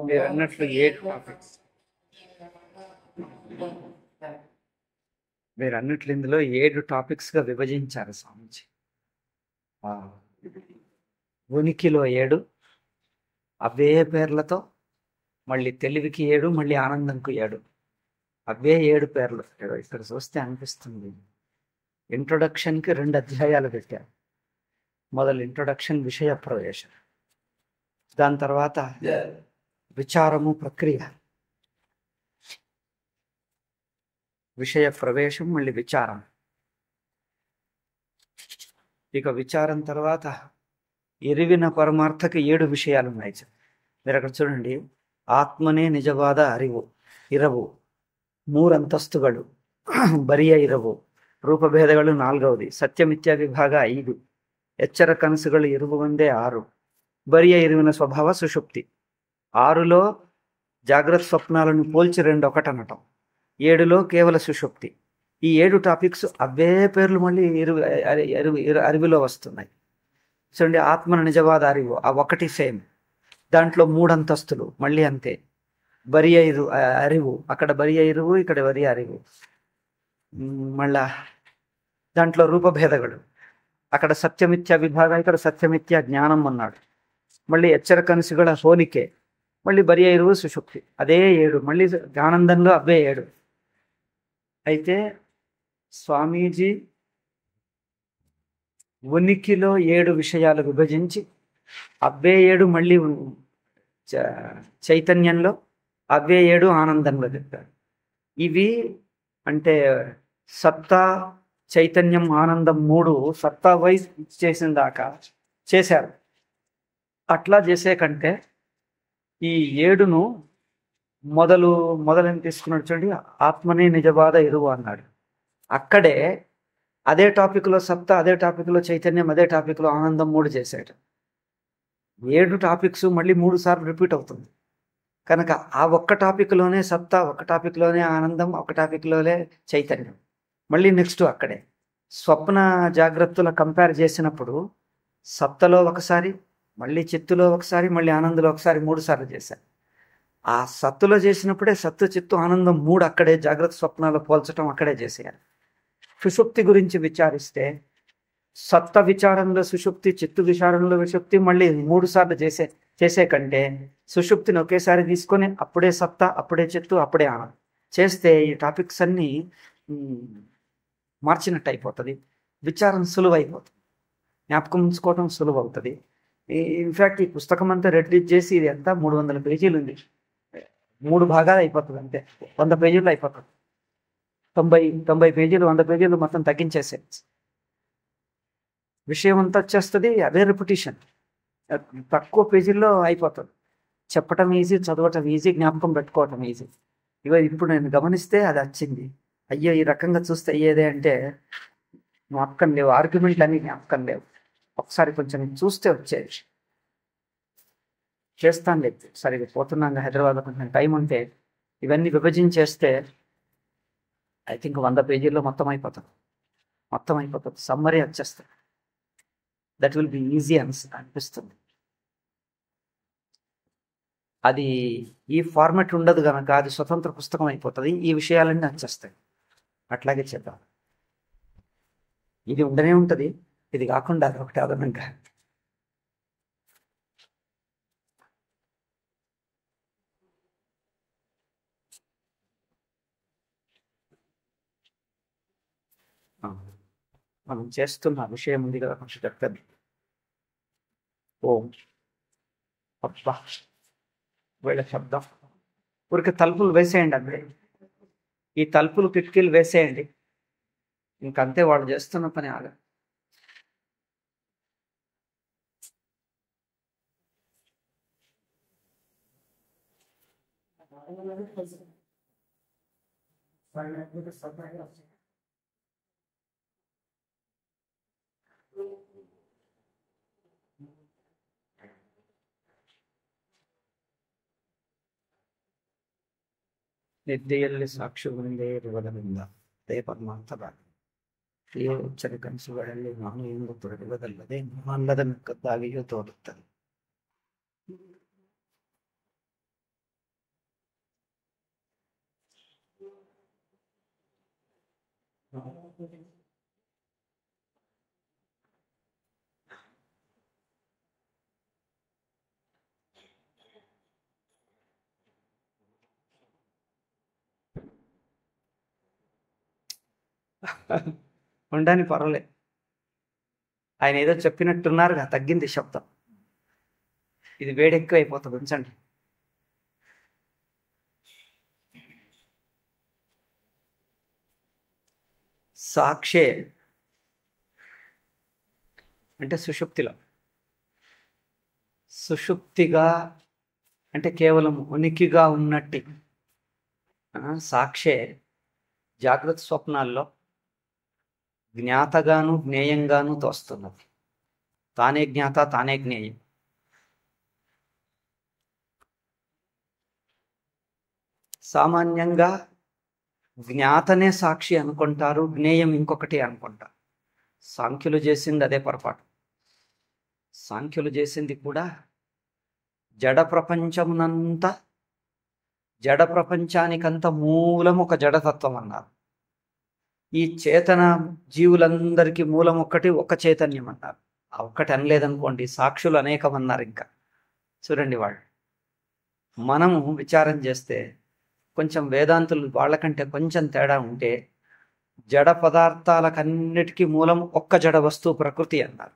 మీరు అన్నట్లు 7 టాపిక్స్, మీరు అన్నట్లు ఇందులో 7 టాపిక్స్గా విభజించారు స్వామీజీ. ఉనికిలో 7, అవే పేర్లతో, మళ్ళీ తెలివికి 7, మళ్ళీ ఆనందంకు 7, అవే 7 పేర్లు. ఇక్కడ చూస్తే అనిపిస్తుంది ఇంట్రొడక్షన్కి 2 అధ్యాయాలు పెట్టారు. మొదలు ఇంట్రొడక్షన్, విషయ ప్రవేశం, దాని తర్వాత విచారము, ప్రక్రియ, విషయ ప్రవేశం, మళ్ళీ విచారం. ఇక విచారం తర్వాత ఎరివిన పరమార్థకి 7 విషయాలు ఉన్నాయి. మీరు అక్కడ చూడండి, ಆತ್ಮನೇ ನಿಜವಾದ ಅರಿವು ಇರವು, 3 ಅಂತಸ್ತುಗಳು, ಬರಿಯ ಇರವು, ರೂಪಭೇದಗಳು 4ವది, ಸತ್ಯಮಿಥ್ಯಾ ವಿಭಾಗ 5, ಎಚ್ಚರ ಕನಸುಗಳು ಇರುವು ಒಂದೇ 6, బరియ ఇరువిన స్వభావ సుషుప్తి. 6లో జాగ్రత్త స్వప్నాలను పోల్చి 2 ఒకటి అనటం, 7లో కేవల సుషుప్తి. ఈ 7 టాపిక్స్ అవే పేర్లు మళ్ళీ అరివిలో వస్తున్నాయి. చూడండి, ఆత్మన నిజవాద అరివు, ఆ ఒకటి సేమ్, దాంట్లో 3 అంతస్తులు మళ్ళీ అంతే. బరియ అరివు, అక్కడ బరియ ఇరువు, ఇక్కడ బరియ అరివు. మళ్ళా దాంట్లో రూపభేదಗಳು, అక్కడ సత్యమిథ్యా విభాగ, ఇక్కడ సత్యమిథ్యా జ్ఞానం అన్నాడు. మళ్ళీ ఎచ్చర కనసుಗಳ ಹೋಲಿಕೆ, మళ్ళీ బరియ ఇరువు, సుషుప్తి, అదే 7. మళ్ళీ ఆనందంలో అవే 7. అయితే స్వామీజీ ఉనికిలో 7 విషయాలు విభజించి అవే 7 మళ్ళీ చైతన్యంలో, అవే 7 ఆనందంలో చెప్పారు. ఇవి అంటే సత్తా, చైతన్యం, ఆనందం 3 సత్తా వైజ్ చేసిన దాకా చేశారు. అట్లా చేసే కంటే ఈ 7ను మొదలని తీసుకున్నాడు. చూడండి, ఆత్మనే నిజవాద ఇరువు అన్నాడు. అక్కడే అదే టాపిక్లో సత్తా, అదే టాపిక్లో చైతన్యం, అదే టాపిక్లో ఆనందం 3 చేశాడు. 7 టాపిక్స్ మళ్ళీ 3 సార్లు రిపీట్ అవుతుంది. కనుక ఆ ఒక్క టాపిక్లోనే సత్తా, ఒక టాపిక్లోనే ఆనందం, ఒక టాపిక్లోనే చైతన్యం. మళ్ళీ నెక్స్ట్ అక్కడే స్వప్న జాగ్రత్తల కంపేర్ చేసినప్పుడు సత్తలో ఒకసారి, మళ్ళీ చిత్తులో ఒకసారి, మళ్ళీ ఆనందంలో ఒకసారి, 3 సార్లు చేశారు. ఆ సత్తులో చేసినప్పుడే సత్తు, చిత్తు, ఆనందం 3 అక్కడే జాగ్రత్త స్వప్నాలు పోల్చడం అక్కడే చేసేయాలి. సుషుప్తి గురించి విచారిస్తే సత్త విచారంలో సుషుప్తి, చిత్తు విచారంలో విషుప్తి, మళ్ళీ 3 సార్లు చేసే కంటే సుషుప్తిని ఒకేసారి తీసుకొని అప్పుడే సత్తా, అప్పుడే చిత్తు, అప్పుడే ఆనందం చేస్తే ఈ టాపిక్స్ అన్నీ మార్చినట్టు అయిపోతుంది. విచారం సులువైపోతుంది, జ్ఞాపకం ఉంచుకోవడం సులువు అవుతుంది. ఇన్ఫ్యాక్ట్ ఈ పుస్తకం అంతా రెడ్యూస్ చేసి ఇది ఎంత 300 పేజీలు ఉంది, 3 భాగాలు అయిపోతుంది అంతే. 100 పేజీలు అయిపోతుంది. 90 పేజీలు, 100 పేజీలు మొత్తం తగ్గించేసే విషయం అంతా వచ్చేస్తుంది. అదే రిపిటిషన్, తక్కువ పేజీల్లో అయిపోతుంది. చెప్పటం ఈజీ, చదవటం ఈజీ, జ్ఞాపకం పెట్టుకోవటం ఈజీ. ఇప్పుడు నేను గమనిస్తే అది వచ్చింది. అయ్యో ఈ రకంగా చూస్తే అయ్యేదే అంటే జ్ఞాపకం లేవు, ఆర్గ్యుమెంట్లు అన్నీ జ్ఞాపకం లేవు. ఒకసారి కొంచెం చూస్తే వచ్చేది. చేస్తాను లేదు, సరిగ్గా పోతున్నాగా హైదరాబాద్లో కొంచెం టైం ఉంటే ఇవన్నీ విభజించేస్తే ఐ థింక్ 100 పేజీల్లో మొత్తం అయిపోతుంది. సమ్మరీ వచ్చేస్తుంది. దట్ విల్ బి ఈజీ అనిపిస్తుంది. అది ఈ ఫార్మాట్ ఉండదు కనుక అది స్వతంత్ర పుస్తకం అయిపోతుంది. ఈ విషయాలన్నీ వచ్చేస్తాయి. అట్లాగే చేద్దాం. ఇది ఉండనే ఉంటుంది, ఇది కాకుండా అది ఒకటి అదనంగా. మనం చేస్తున్న విషయం ఉంది కదా, కొంచెం చెప్తాను. ఓం అబ్బా వీళ్ళ శబ్దం. ఊరికి తలుపులు వేసేయండి, అక్కడే ఈ తలుపులు కిటికీలు వేసేయండి. ఇంకంతే, వాళ్ళు చేస్తున్న పని ఆగ. ನಿದ್ದೆಯಲ್ಲಿ ಸಾಕ್ಷಿ ಒಂದೇ ಇರುವುದರಿಂದ ಅದೇ ಪರಮಾರ್ಥ ಭಾಗ. ಎಚ್ಚರ ಕನಸುಗಳಲ್ಲಿ ನಾನು ಎಂದು ತೊಡಗುವುದಲ್ಲದೆ ಅಲ್ಲದ ಮಿಕ್ಕದ್ದಾಗಿಯೂ ತೋರುತ್ತದೆ. ఉండని పర్వాలే, ఆయన ఏదో చెప్పినట్టున్నారుగా, తగ్గింది శబ్దం. ఇది వేడెక్కువ అయిపోతుంది, ఉంచండి. సాక్షే అంటే సుషుప్తిలో, సుషుప్తిగా అంటే కేవలం ఉనికిగా ఉన్నట్టి. సాక్షే జాగ్రత్త స్వప్నాల్లో జ్ఞాతగాను జ్ఞేయంగాను తోస్తున్నది. తానే జ్ఞాత, తానే జ్ఞేయం. సామాన్యంగా జ్ఞాతనే సాక్షి అనుకుంటారు, జ్ఞేయం ఇంకొకటి అనుకుంటారు. సాంఖ్యులు చేసింది అదే పొరపాటు. సాంఖ్యులు చేసింది కూడా జడ ప్రపంచమునంతా, జడ ప్రపంచానికంత మూలం ఒక జడతత్వం అన్నారు. ఈ చేతన జీవులందరికీ మూలం ఒక్కటి, ఒక చైతన్యం అన్నారు. ఆ ఒక్కటి అనలేదనుకోండి, సాక్షులు అనేకం అన్నారు. ఇంకా చూడండి, వాళ్ళు మనము విచారం చేస్తే కొంచెం వేదాంతులు వాళ్ళకంటే కొంచెం తేడా ఉంటే, జడ పదార్థాలకన్నిటికీ మూలం ఒక్క జడ వస్తువు ప్రకృతి అన్నారు.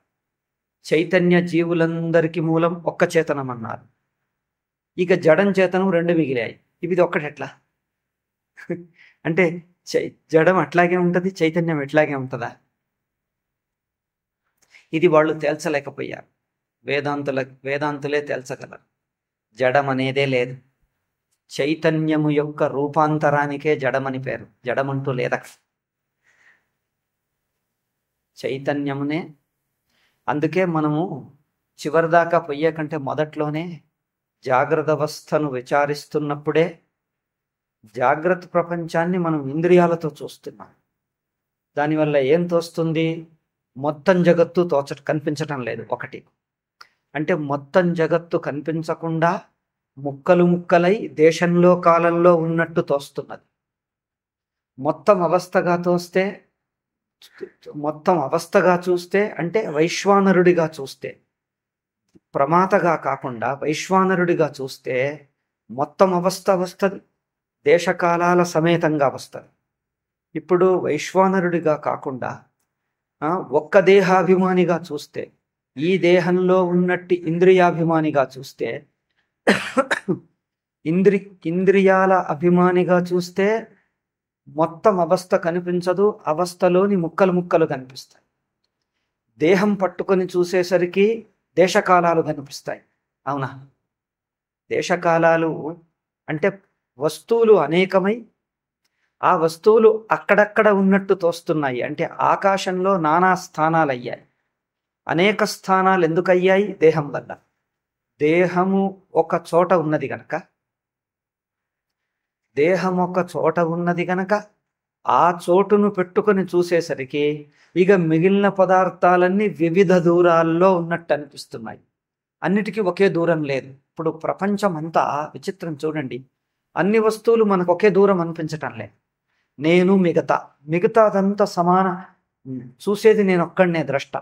చైతన్య జీవులందరికీ మూలం ఒక్క చేతనం అన్నారు. ఇక జడం చేతనం రెండు మిగిలాయి. ఇది ఒక్కటి ఎట్లా అంటే జడం అట్లాగే ఉంటుంది, చైతన్యం ఎట్లాగే ఉంటుందా? ఇది వాళ్ళు తేల్చలేకపోయారు. వేదాంతులే తేల్చగలరు. జడం అనేదే లేదు. చైతన్యము యొక్క రూపాంతరానికే జడమని పేరు. జడమంటూ లేదా, చైతన్యమునే. అందుకే మనము చివరిదాకా పోయే కంటే మొదట్లోనే జాగ్రత్త అవస్థను విచారిస్తున్నప్పుడే జాగ్రత్త ప్రపంచాన్ని మనం ఇంద్రియాలతో చూస్తున్నాం. దానివల్ల ఏం తోస్తుంది? మొత్తం జగత్తు కనిపించటం లేదు. ఒకటి అంటే మొత్తం జగత్తు కనిపించకుండా ముక్కలు ముక్కలై దేశంలో కాలంలో ఉన్నట్టు తోస్తున్నది. మొత్తం అవస్థగా చూస్తే అంటే వైశ్వానరుడిగా చూస్తే, ప్రమాతగా కాకుండా వైశ్వానరుడిగా చూస్తే మొత్తం అవస్థ వస్తుంది, దేశకాలాల సమేతంగా వస్తుంది. ఇప్పుడు వైశ్వానరుడిగా కాకుండా ఒక్క దేహాభిమానిగా చూస్తే, ఈ దేహంలో ఉన్నట్టు ఇంద్రియాభిమానిగా చూస్తే, ఇంద్రియాల అభిమానిగా చూస్తే మొత్తం అవస్థ కనిపించదు, అవస్థలోని ముక్కలు ముక్కలు కనిపిస్తాయి. దేహం పట్టుకొని చూసేసరికి దేశకాలాలు కనిపిస్తాయి. అవునా? దేశకాలాలు అంటే వస్తువులు అనేకమై ఆ వస్తువులు అక్కడక్కడ ఉన్నట్టు తోస్తున్నాయి. అంటే ఆకాశంలో నానా స్థానాలు అయ్యాయి. అనేక స్థానాలు ఎందుకు అయ్యాయి? దేహం వల్ల. దేహము ఒక చోట ఉన్నది గనక, ఆ చోటును పెట్టుకొని చూసేసరికి ఇక మిగిలిన పదార్థాలన్నీ వివిధ దూరాల్లో ఉన్నట్టు అనిపిస్తున్నాయి. అన్నిటికీ ఒకే దూరం లేదు. ఇప్పుడు ప్రపంచం అంతా విచిత్రం చూడండి. అన్ని వస్తువులు మనకు ఒకే దూరం అనిపించటం లేదు. నేను మిగతాదంతా సమాన. చూసేది నేను ఒక్కడనే ద్రష్ట.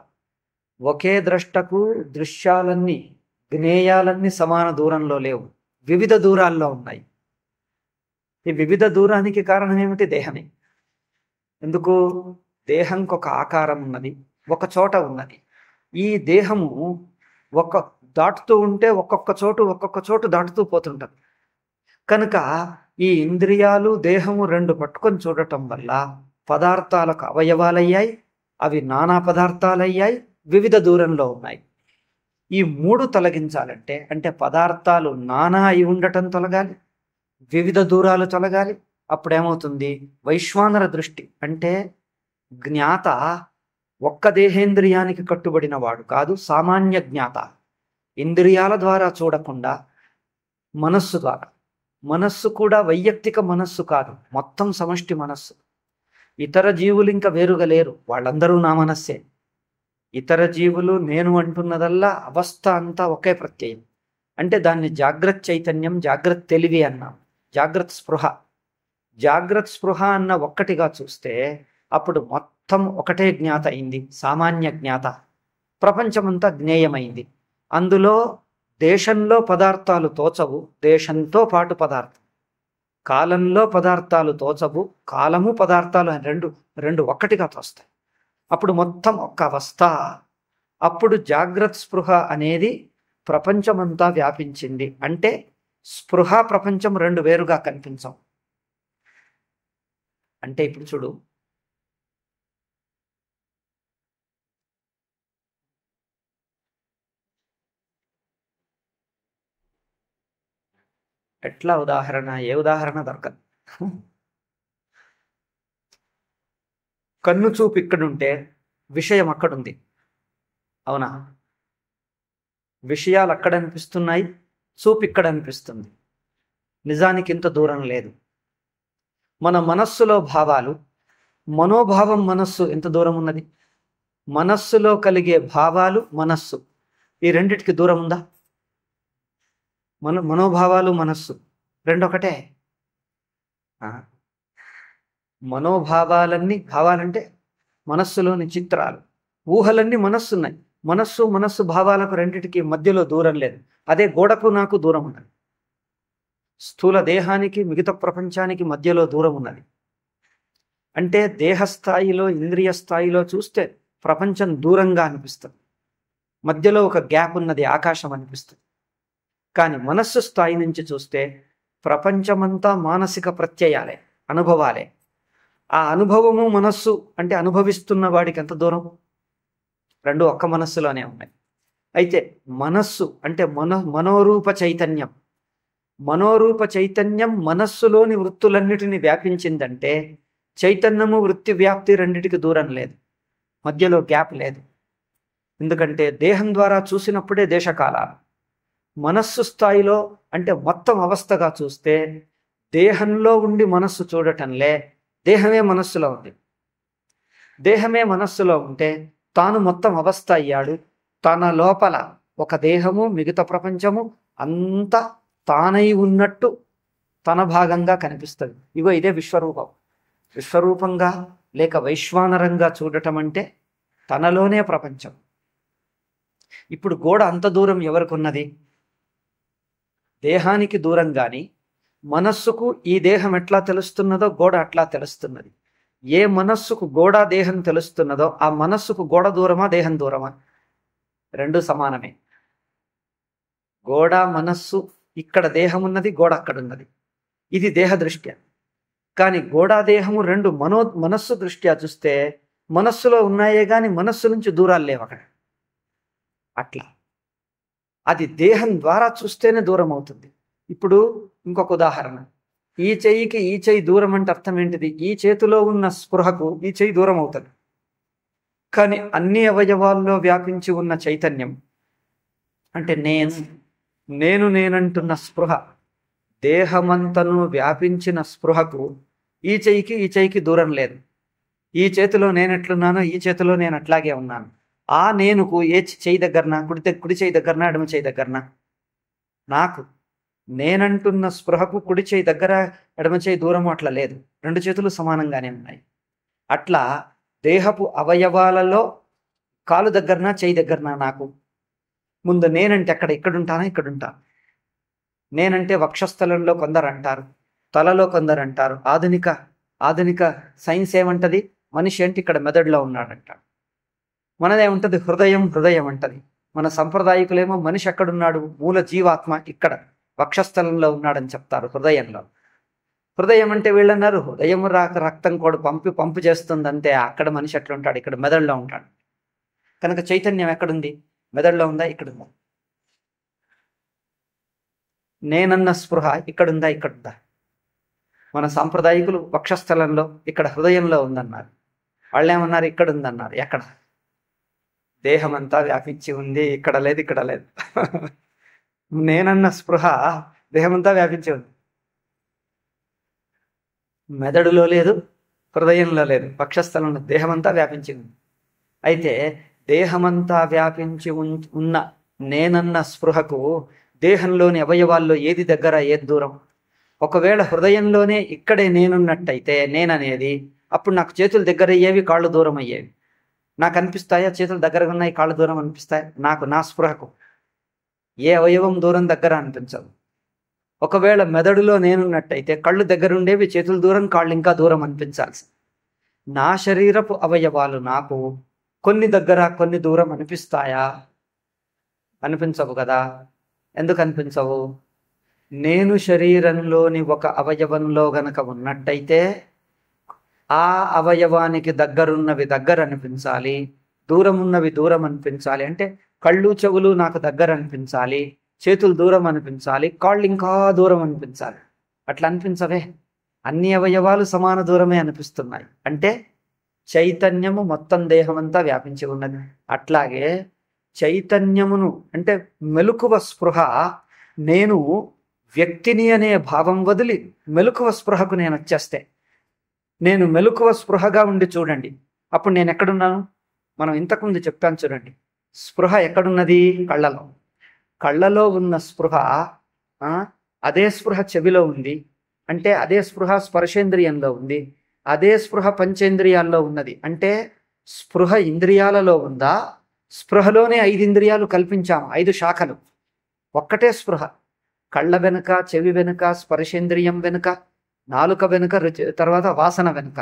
ఒకే ద్రష్టకు దృశ్యాలన్నీ, జ్ఞేయాలన్నీ సమాన దూరంలో లేవు, వివిధ దూరాల్లో ఉన్నాయి. ఈ వివిధ దూరానికి కారణం ఏమిటి? దేహమే. ఎందుకు? దేహంకి ఒక ఆకారం ఉన్నది, ఒక చోట ఉన్నది. ఈ దేహము దాటుతూ ఉంటే ఒక్కొక్క చోటు దాటుతూ పోతుంటది. కనుక ఈ ఇంద్రియాలు దేహము రెండు పట్టుకొని చూడటం వల్ల పదార్థాలకు అవయవాలయ్యాయి. అవి నానా పదార్థాలయ్యాయి, వివిధ దూరంలో ఉన్నాయి. ఈ మూడు తొలగించాలంటే, అంటే పదార్థాలు నానా అయి ఉండటం తొలగాలి, వివిధ దూరాలు తొలగాలి. అప్పుడేమవుతుంది? వైశ్వానర దృష్టి అంటే జ్ఞాత ఒక్క దేహేంద్రియానికి కట్టుబడిన వాడు కాదు, సామాన్య జ్ఞాత. ఇంద్రియాల ద్వారా చూడకుండా మనస్సు ద్వారా. మనస్సు కూడా వైయక్తిక మనస్సు కాదు, మొత్తం సమష్టి మనస్సు. ఇతర జీవులు ఇంకా వేరుగా లేరు, వాళ్ళందరూ నా మనస్సే. ఇతర జీవులు నేను అంటున్నదల్లా అవస్థ అంతా ఒకే ప్రత్యయం. అంటే దాన్ని జాగ్రత్త చైతన్యం, జాగ్రత్త తెలివి అన్నాం. జాగ్రత్త స్పృహ. జాగ్రత్త స్పృహ అన్న ఒక్కటిగా చూస్తే అప్పుడు మొత్తం ఒకటే జ్ఞాత అయింది, సామాన్య జ్ఞాత. ప్రపంచమంతా జ్ఞేయమైంది. అందులో దేశంలో పదార్థాలు తోచవు, దేశంతో పాటు పదార్థం. కాలంలో పదార్థాలు తోచవు, కాలము పదార్థాలు అని రెండు ఒక్కటిగా తోస్తాయి. అప్పుడు మొత్తం ఒక్క అవస్థ. అప్పుడు జాగ్రత్త స్పృహ అనేది ప్రపంచమంతా వ్యాపించింది. అంటే స్పృహ ప్రపంచం రెండు వేరుగా కనిపించవు. అంటే ఇప్పుడు చూడు, ఎట్లా ఉదాహరణ, ఏ ఉదాహరణ దొరకదు. కన్ను చూపు ఇక్కడుంటే విషయం అక్కడుంది, అవునా? విషయాలు అక్కడ అనిపిస్తున్నాయి, చూపు ఇక్కడ అనిపిస్తుంది. నిజానికి ఇంత దూరం లేదు. మన మనస్సులో భావాలు, మనోభావం మనస్సు ఎంత దూరం ఉన్నది? మనస్సులో కలిగే భావాలు మనస్సు, ఈ రెండిటికి దూరం ఉందా? మనోభావాలు మనస్సు రెండొకటే. మనోభావాలన్నీ, భావాలంటే మనస్సులోని చిత్రాలు, ఊహలన్నీ మనస్సున్నాయి. మనస్సు భావాలకు రెండిటికి మధ్యలో దూరం లేదు. అదే గోడకు నాకు దూరం ఉన్నది. స్థూల దేహానికి మిగతా ప్రపంచానికి మధ్యలో దూరం ఉన్నది. అంటే దేహస్థాయిలో, ఇంద్రియ స్థాయిలో చూస్తే ప్రపంచం దూరంగా అనిపిస్తుంది, మధ్యలో ఒక గ్యాప్ ఉన్నది, ఆకాశం అనిపిస్తుంది. కానీ మనస్సు స్థాయి నుంచి చూస్తే ప్రపంచమంతా మానసిక ప్రత్యయాలే, అనుభవాలే. ఆ అనుభవము మనస్సు అంటే అనుభవిస్తున్న వాడికి ఎంత దూరం? రెండు ఒక్క మనస్సులోనే ఉన్నాయి. అయితే మనస్సు అంటే మనోరూప చైతన్యం. మనోరూప చైతన్యం మనస్సులోని వృత్తులన్నిటినీ వ్యాపించిందంటే చైతన్యము వృత్తి వ్యాప్తి రెండిటికి దూరం లేదు, మధ్యలో గ్యాప్ లేదు. ఎందుకంటే దేహం ద్వారా చూసినప్పుడే దేశకాలాలు. మనస్సు స్థాయిలో అంటే మొత్తం అవస్థగా చూస్తే దేహంలో ఉండి మనస్సు చూడటంలే, దేహమే మనస్సులో ఉంది. దేహమే మనస్సులో ఉంటే తాను మొత్తం అవస్థ అయ్యాడు. తన లోపల ఒక దేహము, మిగతా ప్రపంచము అంతా తానై ఉన్నట్టు తన భాగంగా కనిపిస్తుంది. ఇగో ఇదే విశ్వరూపం. విశ్వరూపంగా లేక వైశ్వానరంగా చూడటం అంటే తనలోనే ప్రపంచం. ఇప్పుడు గోడ అంత దూరం ఎవరికి ఉన్నది? దేహానికి దూరం. కానీ మనస్సుకు ఈ దేహం ఎట్లా తెలుస్తున్నదో గోడ అట్లా తెలుస్తున్నది. ఏ మనస్సుకు గోడ దేహం తెలుస్తున్నదో ఆ మనస్సుకు గోడ దూరమా, దేహం దూరమా? రెండు సమానమే. గోడ మనస్సు, ఇక్కడ దేహం ఉన్నది, గోడ అక్కడ ఉన్నది. ఇది దేహ దృష్ట్యా. కానీ గోడా దేహము రెండు మనస్సు దృష్ట్యా చూస్తే మనస్సులో ఉన్నాయే కానీ మనస్సు నుంచి దూరాలు లేవు అక్కడ. అట్లా అది దేహం ద్వారా చూస్తేనే దూరం అవుతుంది. ఇప్పుడు ఇంకొక ఉదాహరణ, ఈ చెయ్యికి ఈ చెయ్యి దూరం అంటే అర్థం ఏంటిది? ఈ చేతిలో ఉన్న స్పృహకు ఈ చెయ్యి దూరం అవుతుంది. కానీ అన్ని అవయవాల్లో వ్యాపించి ఉన్న చైతన్యం అంటే నేనంటున్న స్పృహ, దేహమంతను వ్యాపించిన స్పృహకు ఈ చెయ్యికి దూరం లేదు. ఈ చేతిలో నేను ఎట్లున్నానో ఈ చేతిలో నేను అట్లాగే ఉన్నాను. ఆ నేనుకు ఏ చెయ్యి దగ్గరనా, కుడి చెయ్యి దగ్గరనా, ఎడమ చెయ్యి దగ్గరనా? నాకు నేనంటున్న స్పృహకు కుడి చెయ్యి దగ్గర, ఎడమ చెయ్యి దూరము అట్లా లేదు. రెండు చేతులు సమానంగానే ఉన్నాయి. అట్లా దేహపు అవయవాలలో కాలు దగ్గరనా, చెయ్యి దగ్గరనా నాకు? ముందు నేనంటే ఇక్కడుంటానా, ఇక్కడుంటాను. నేనంటే వక్షస్థలంలో కొందరు అంటారు, తలలో కొందరు అంటారు. ఆధునిక సైన్స్ ఏమంటది? మనిషి అంటే ఇక్కడ మెదడులో ఉన్నాడంటాడు. మనదేముంటది? హృదయం అంటది. మన సంప్రదాయకులేమో మనిషి ఎక్కడున్నాడు? మూల జీవాత్మ ఇక్కడ వక్షస్థలంలో ఉన్నాడని చెప్తారు, హృదయంలో. హృదయం అంటే వీళ్ళన్నారు హృదయం రక్తం కూడా పంపు చేస్తుందంటే అక్కడ మనిషి ఎట్లుంటాడు? ఇక్కడ మెదడులో ఉంటాడు. కనుక చైతన్యం ఎక్కడుంది? మెదడులో ఉందా, ఇక్కడుందా? నేనన్న స్పృహ ఇక్కడుందా, ఇక్కడుందా? మన సాంప్రదాయకులు వక్షస్థలంలో, ఇక్కడ హృదయంలో ఉందన్నారు. వాళ్ళు ఏమన్నారు? ఇక్కడ ఉందన్నారు. ఎక్కడ? దేహమంతా వ్యాపించి ఉంది, ఇక్కడ లేదు, ఇక్కడ లేదు. నేనన్న స్పృహ దేహమంతా వ్యాపించి ఉంది. మెదడులో లేదు, హృదయంలో లేదు, వక్షస్థలంలో దేహమంతా వ్యాపించి ఉంది. అయితే దేహమంతా వ్యాపించి ఉన్న నేనన్న స్పృహకు దేహంలోని అవయవాల్లో ఏది దగ్గర, ఏది దూరం? ఒకవేళ హృదయంలోనే ఇక్కడే నేనున్నట్టయితే నేననేది, అప్పుడు నాకు చేతులు దగ్గర అయ్యేవి, కాళ్ళు దూరం అయ్యేవి. నాకు అనిపిస్తాయా చేతులు దగ్గరగా ఉన్నాయి, కాళ్ళు దూరం అనిపిస్తాయి? నాకు నా స్పృహకు ఏ అవయవం దూరం దగ్గర అనిపించదు. ఒకవేళ మెదడులో నేనున్నట్టయితే కళ్ళు దగ్గరుండేవి, చేతులు దూరం, కాళ్ళు ఇంకా దూరం అనిపించాల్సి. నా శరీరపు అవయవాలు నాకు కొన్ని దగ్గర కొన్ని దూరం అనిపిస్తాయా? అనిపించవు కదా. ఎందుకు అనిపించవు? నేను శరీరంలోని ఒక అవయవంలో గనక ఉన్నట్టయితే ఆ అవయవానికి దగ్గరున్నవి దగ్గర అనిపించాలి, దూరం ఉన్నవి దూరం అనిపించాలి. అంటే కళ్ళు చెవులు నాకు దగ్గర అనిపించాలి, చేతులు దూరం అనిపించాలి, కాళ్ళు ఇంకా దూరం అనిపించాలి. అట్లా అనిపించవే. అన్ని అవయవాలు సమాన దూరమే అనిపిస్తున్నాయి. అంటే చైతన్యము మొత్తం దేహమంతా వ్యాపించి ఉన్నది. అట్లాగే చైతన్యమును అంటే మెలకువ స్పృహ, నేను వ్యక్తిని అనే భావం వదిలి మెలకువ స్పృహకు నేను వచ్చేస్తే, నేను మెలకువ స్పృహగా ఉండి చూడండి, అప్పుడు నేను ఎక్కడున్నాను? మనం ఇంతకుముందు చెప్పాను చూడండి, స్పృహ ఎక్కడున్నది? కళ్ళలో. కళ్ళలో ఉన్న స్పృహ అదే స్పృహ చెవిలో ఉంది, అంటే అదే స్పృహ స్పర్శేంద్రియంలో ఉంది, అదే స్పృహ పంచేంద్రియాల్లో ఉన్నది. అంటే స్పృహ ఇంద్రియాలలో ఉందా? స్పృహలోనే 5 ఇంద్రియాలు కల్పించాము, 5 శాఖలు. ఒక్కటే స్పృహ. కళ్ళ వెనుక, చెవి వెనుక, స్పర్శేంద్రియం వెనుక, నాలుక వెనుక, తర్వాత వాసన వెనుక,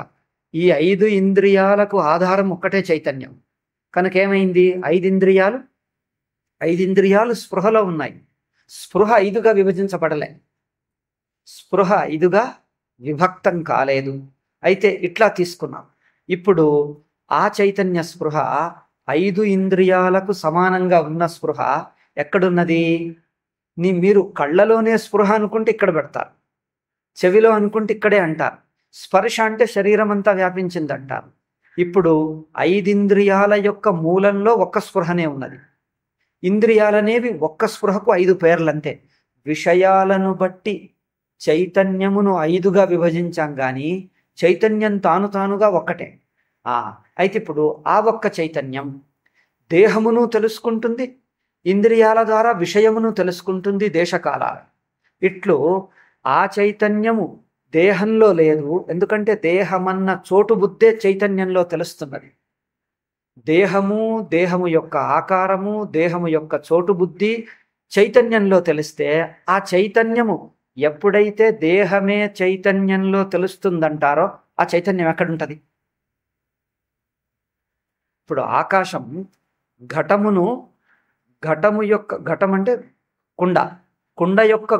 ఈ 5 ఇంద్రియాలకు ఆధారం ఒక్కటే చైతన్యం. కనుక ఏమైంది? 5 ఇంద్రియాలు స్పృహలో ఉన్నాయి. స్పృహ 5గా విభజించబడలే, స్పృహ 5గా విభక్తం కాలేదు. అయితే ఇట్లా తీసుకున్నాం. ఇప్పుడు ఆ చైతన్య స్పృహ 5 ఇంద్రియాలకు సమానంగా ఉన్న స్పృహ ఎక్కడున్నది? మీరు కళ్ళలోనే స్పృహ అనుకుంటే ఇక్కడ పెడతారు, చెవిలో అనుకుంటే ఇక్కడే అంటారు, స్పర్శ అంటే శరీరం అంతా వ్యాపించింది అంటారు. ఇప్పుడు 5 ఇంద్రియాల యొక్క మూలంలో ఒక్క స్పృహనే ఉన్నది. ఇంద్రియాలనేవి ఒక్క స్పృహకు 5 పేర్లంతే. విషయాలను బట్టి చైతన్యమును 5గా విభజించాం కానీ చైతన్యం తానుగా ఒక్కటే. అయితే ఇప్పుడు ఆ ఒక్క చైతన్యం దేహమును తెలుసుకుంటుంది, ఇంద్రియాల ద్వారా విషయమును తెలుసుకుంటుంది, దేశకాలాలు. ఇట్లు ఆ చైతన్యము దేహంలో లేదు. ఎందుకంటే దేహమన్న చోటు బుద్ధే చైతన్యంలో తెలుస్తున్నది. దేహము యొక్క ఆకారము, దేహము యొక్క చోటు బుద్ధి చైతన్యంలో తెలిస్తే, ఆ చైతన్యము ఎప్పుడైతే దేహమే చైతన్యంలో తెలుస్తుందంటారో ఆ చైతన్యం ఎక్కడుంటది? ఇప్పుడు ఆకాశం ఘటం అంటే కుండ యొక్క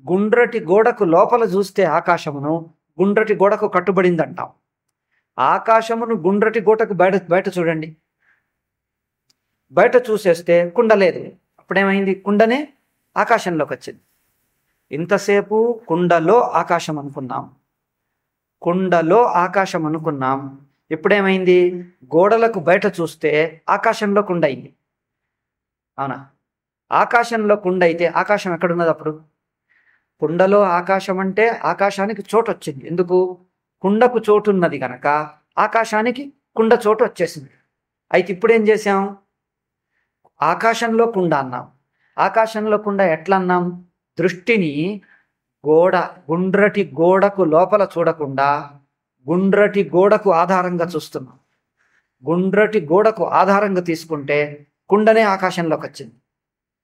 గుండ్రటి గోడకు లోపల చూస్తే ఆకాశమును గుండ్రటి గోడకు కట్టుబడింది అంటాం. ఆకాశమును గుండ్రటి గోడకు బయట చూడండి, బయట చూసేస్తే కుండ లేదు. అప్పుడేమైంది? కుండనే ఆకాశంలోకి వచ్చింది. ఇంతసేపు కుండలో ఆకాశం అనుకున్నాం. ఇప్పుడేమైంది? గోడలకు బయట చూస్తే ఆకాశంలో కుండ అయింది. అవునా? ఆకాశంలో కుండ అయితే ఆకాశం ఎక్కడున్నది? అప్పుడు కుండలో ఆకాశం అంటే ఆకాశానికి చోటు వచ్చింది. ఎందుకు? కుండకు చోటు ఉన్నది కనుక ఆకాశానికి కుండ చోటు వచ్చేసింది. అయితే ఇప్పుడు ఏం చేసాం? ఆకాశంలో కుండ అన్నాం. ఆకాశంలో కుండ ఎట్లా అన్నాం? దృష్టిని గుండ్రటి గోడకు లోపల చూడకుండా గుండ్రటి గోడకు ఆధారంగా చూస్తున్నాం. గుండ్రటి గోడకు ఆధారంగా తీసుకుంటే కుండనే ఆకాశంలోకి వచ్చింది.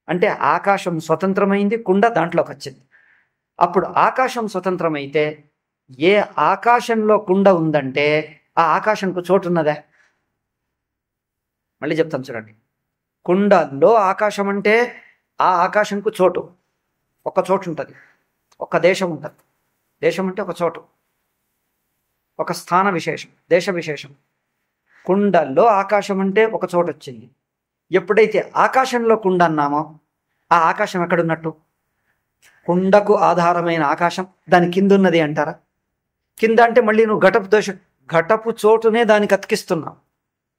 అంటే ఆకాశం స్వతంత్రమైంది, కుండ దాంట్లోకి వచ్చింది. అప్పుడు ఆకాశం స్వతంత్రమైతే ఏ ఆకాశంలో కుండ ఉందంటే ఆ ఆకాశంకు చోటు ఉన్నదా? మళ్ళీ చెప్తాను చూడండి. కుండలో ఆకాశం అంటే ఆ ఆకాశంకు చోటు, ఒక చోటు ఉంటుంది, ఒక దేశం ఉంటుంది. దేశం అంటే ఒక చోటు, ఒక స్థాన విశేషం, దేశ విశేషం. కుండలో ఆకాశం అంటే ఒక చోటు వచ్చింది. ఎప్పుడైతే ఆకాశంలో కుండ అన్నామో ఆ ఆకాశం ఎక్కడున్నట్టు? కుండకు ఆధారమైన ఆకాశం దాని కింద ఉన్నది అంటారా? కింద అంటే మళ్ళీ నువ్వు ఘటపు చోటునే దానికి అతికిస్తున్నావు.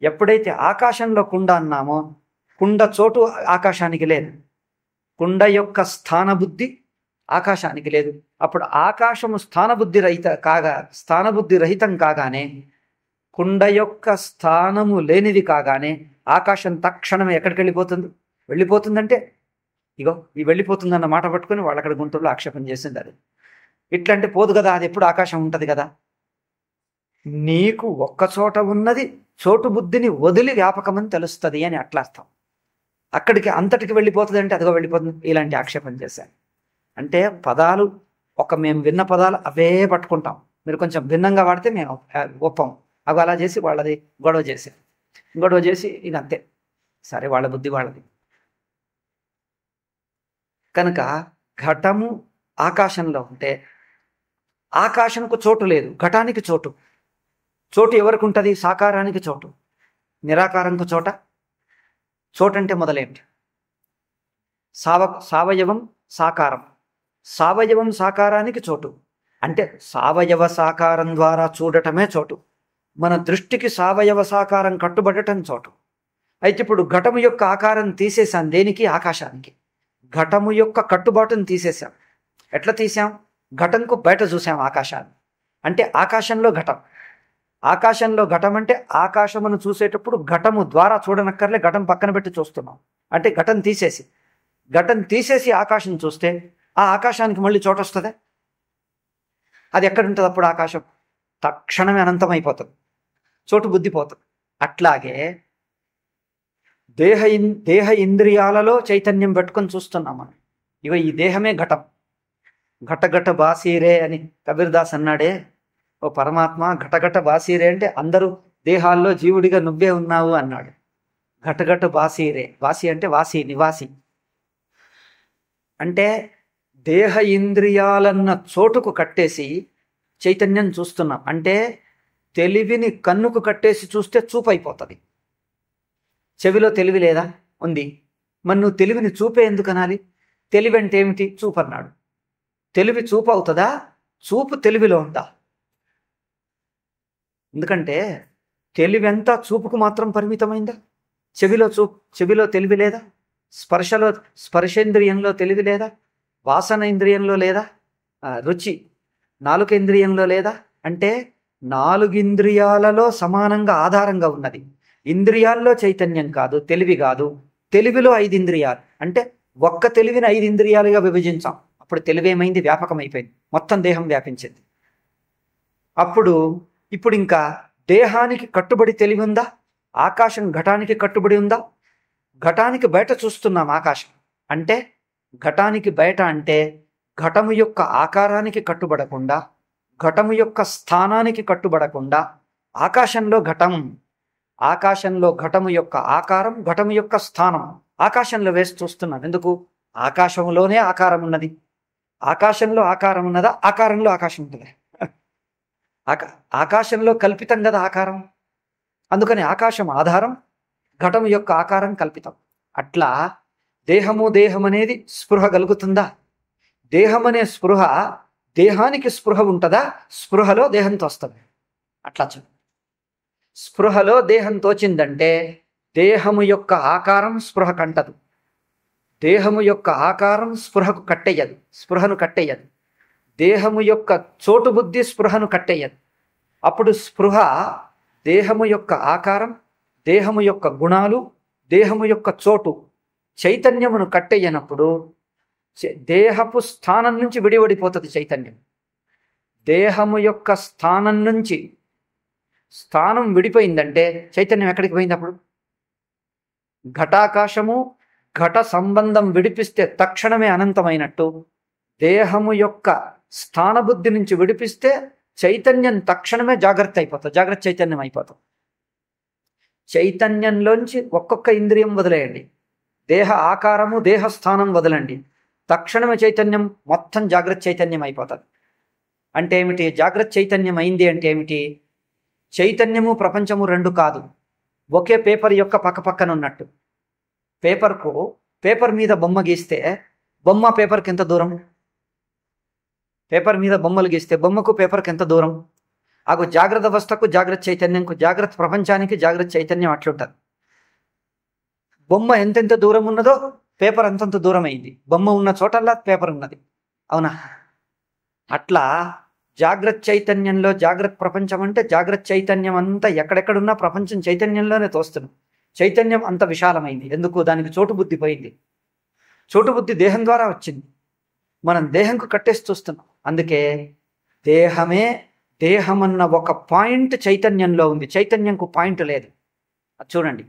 ఎప్పుడైతే ఆకాశంలో కుండ అన్నామో కుండ చోటు ఆకాశానికి లేదు, కుండ యొక్క స్థానబుద్ధి ఆకాశానికి లేదు. అప్పుడు ఆకాశము స్థానబుద్ధి రహితం కాగానే, కుండ యొక్క స్థానము లేనిది కాగానే ఆకాశం తక్షణమే ఎక్కడికి వెళ్ళిపోతుందంటే ఇగో ఈ వెళ్ళిపోతుందన్న మాట పట్టుకుని వాళ్ళు అక్కడ గుంటూరులో ఆక్షేపణ చేసింది. అది ఇట్లంటే పోదు కదా, అది ఎప్పుడు ఆకాశం ఉంటుంది కదా. నీకు ఒక్క చోట ఉన్నది చోటు బుద్ధిని వదిలి వ్యాపకమని తెలుస్తుంది అని అట్లా అర్థం. అక్కడికి అంతటికి వెళ్ళిపోతుంది అంటే అదిగో వెళ్ళిపోతుంది, ఇలాంటి ఆక్షేపణ చేశాను. అంటే పదాలు మేము విన్న పదాలు అవే పట్టుకుంటాం, మీరు కొంచెం భిన్నంగా వాడితే మేము ఒప్పం. అవి అలా చేసి వాళ్ళది గొడవ చేసి ఇది అంతే, సరే వాళ్ళ బుద్ధి వాళ్ళది. కనుక ఘటము ఆకాశంలో ఉంటే ఆకాశంకు చోటు లేదు, ఘటానికి చోటు ఎవరికి ఉంటుంది? సాకారానికి చోటు, నిరాకారంకు చోటు అంటే మొదలేంటి? సావయవం సాకారం, సావయవం సాకారానికి చోటు అంటే సావయవ సాకారం ద్వారా చూడటమే చోటు. మన దృష్టికి సావయవ సాకారం కట్టుబడటం చోటు. అయితే ఇప్పుడు ఘటము యొక్క ఆకారం తీసేసాం, దేనికి? ఆకాశానికి. ఘటము యొక్క కట్టుబాటును తీసేసాం. ఎట్లా తీసాం? ఘటంకు బయట చూసాం ఆకాశాన్ని. అంటే ఆకాశంలో ఘటం అంటే ఆకాశమును చూసేటప్పుడు ఘటము ద్వారా చూడనక్కర్లే, ఘటం పక్కన పెట్టి చూస్తున్నాం. అంటే ఘటం తీసేసి ఆకాశం చూస్తే ఆ ఆకాశానికి మళ్ళీ చోటు వస్తుంది. అది ఎక్కడుంటుంది అప్పుడు? ఆకాశం తక్షణమే అనంతమైపోతుంది, చోటు బుద్ధి పోతుంది. అట్లాగే దేహ ఇంద్రియాలలో చైతన్యం పెట్టుకొని చూస్తున్నాం మనం. ఇగో ఈ దేహమే ఘటం. ఘటఘట బాసీరే అని కబీర్దాస్ అన్నాడే, ఓ పరమాత్మ ఘటఘట బాసీరే అంటే అందరూ దేహాల్లో జీవుడిగా నువ్వే ఉన్నావు అన్నాడు. ఘటఘట బాసీరే, వాసి అంటే నివాసి. అంటే దేహ ఇంద్రియాలన్న చోటుకు కట్టేసి చైతన్యం చూస్తున్నాం. అంటే తెలివిని కన్నుకు కట్టేసి చూస్తే చూపు అయిపోతుంది. చెవిలో తెలివి లేదా? ఉంది. మరి నువ్వు తెలివిని చూపే ఎందుకు అనాలి? తెలివి అంటే ఏమిటి? చూపు అన్నాడు. తెలివి చూపు అవుతుందా? చూపు తెలివిలో ఉందా? ఎందుకంటే తెలివి అంతా చూపుకు మాత్రం పరిమితమైందా? చెవిలో తెలివి లేదా? స్పర్శేంద్రియంలో తెలివి లేదా? వాసన ఇంద్రియంలో లేదా? రుచి నాలుకేంద్రియంలో లేదా? అంటే 4 ఇంద్రియాలలో సమానంగా ఆధారంగా ఉన్నది. ఇంద్రియాల్లో చైతన్యం కాదు, తెలివి కాదు. తెలివిలో 5 ఇంద్రియాలు. అంటే ఒక్క తెలివిని 5 ఇంద్రియాలుగా విభజించాం. అప్పుడు తెలివి ఏమైంది? వ్యాపకమైపోయింది, మొత్తం దేహం వ్యాపించింది. ఇప్పుడు ఇంకా దేహానికి కట్టుబడి తెలివి ఉందా? ఆకాశం ఘటానికి కట్టుబడి ఉందా? ఘటానికి బయట చూస్తున్నాం ఆకాశం. అంటే ఘటానికి బయట అంటే ఘటము యొక్క ఆకారానికి కట్టుబడకుండా, ఘటము యొక్క స్థానానికి కట్టుబడకుండా ఆకాశంలో ఘటము యొక్క ఆకారం, ఘటము యొక్క స్థానం ఆకాశంలో వేసి చూస్తున్నాం. ఎందుకు? ఆకాశంలోనే ఆకారం ఉన్నది. ఆకాశంలో ఆకారం ఉన్నదా? ఆకారంలో ఆకాశం ఉంటుంది. ఆకాశంలో కల్పితం కదా ఆకారం. అందుకని ఆకాశం ఆధారం, ఘటము యొక్క ఆకారం కల్పితం. అట్లా దేహం అనేది స్పృహ కలుగుతుందా? దేహం అనే స్పృహ దేహానికి స్పృహ ఉంటుందా? స్పృహలో దేహంతో వస్తుంది. అట్లా స్పృహలో దేహం తోచిందంటే దేహము యొక్క ఆకారం స్పృహ కంటదు. దేహము యొక్క ఆకారం స్పృహను కట్టేయదు. దేహము యొక్క చోటు బుద్ధి స్పృహను కట్టేయదు. అప్పుడు స్పృహ దేహము యొక్క ఆకారం, దేహము యొక్క గుణాలు, దేహము యొక్క చోటు చైతన్యమును కట్టేయనప్పుడు దేహపు స్థానం నుంచి విడివడిపోతుంది చైతన్యం. దేహము యొక్క స్థానం నుంచి స్థానం విడిపోయిందంటే చైతన్యం ఎక్కడికి పోయింది? అప్పుడు ఘటాకాశము ఘట సంబంధం విడిపిస్తే తక్షణమే అనంతమైనట్టు, దేహము యొక్క స్థానబుద్ధి నుంచి విడిపిస్తే చైతన్యం తక్షణమే జాగ్రత్త చైతన్యం అయిపోతుంది. చైతన్యంలోంచి ఒక్కొక్క ఇంద్రియం వదిలేయండి, దేహ ఆకారము దేహ స్థానం వదలండి, తక్షణమే చైతన్యం మొత్తం జాగ్రత్త చైతన్యం అయిపోతుంది. అంటే ఏమిటి? జాగ్రత్త చైతన్యం అయింది అంటే ఏమిటి? చైతన్యము ప్రపంచము 2 కాదు, ఒకే పేపర్ యొక్క పక్కపక్కన ఉన్నట్టు. పేపర్ మీద బొమ్మ గీస్తే బొమ్మ పేపర్కి ఎంత దూరం? పేపర్ మీద బొమ్మలు గీస్తే బొమ్మకు పేపర్కి ఎంత దూరం? ఆకు జాగ్రత్త అవస్థకు జాగ్రత్త చైతన్యంకు, జాగ్రత్త ప్రపంచానికి జాగ్రత్త చైతన్యం అట్లుంటుంది. బొమ్మ ఎంతెంత దూరం ఉన్నదో పేపర్ అంతంత దూరం అయింది. బొమ్మ ఉన్న చోటల్లా పేపర్ ఉన్నది, అవునా? అట్లా జాగ్రత్త చైతన్యంలో జాగ్రత్త ప్రపంచం అంటే జాగ్రత్త చైతన్యం అంతా ఎక్కడెక్కడున్నా ప్రపంచం చైతన్యంలోనే తోస్తున్నాం. చైతన్యం అంత విశాలమైంది. ఎందుకు? దానికి చోటు బుద్ధి పోయింది. చోటు బుద్ధి దేహం ద్వారా వచ్చింది. మనం దేహంకు కట్టేసి చూస్తున్నాం. అందుకే దేహం అన్న ఒక పాయింట్ చైతన్యంలో ఉంది. చైతన్యంకు పాయింట్ లేదు. అది చూడండి,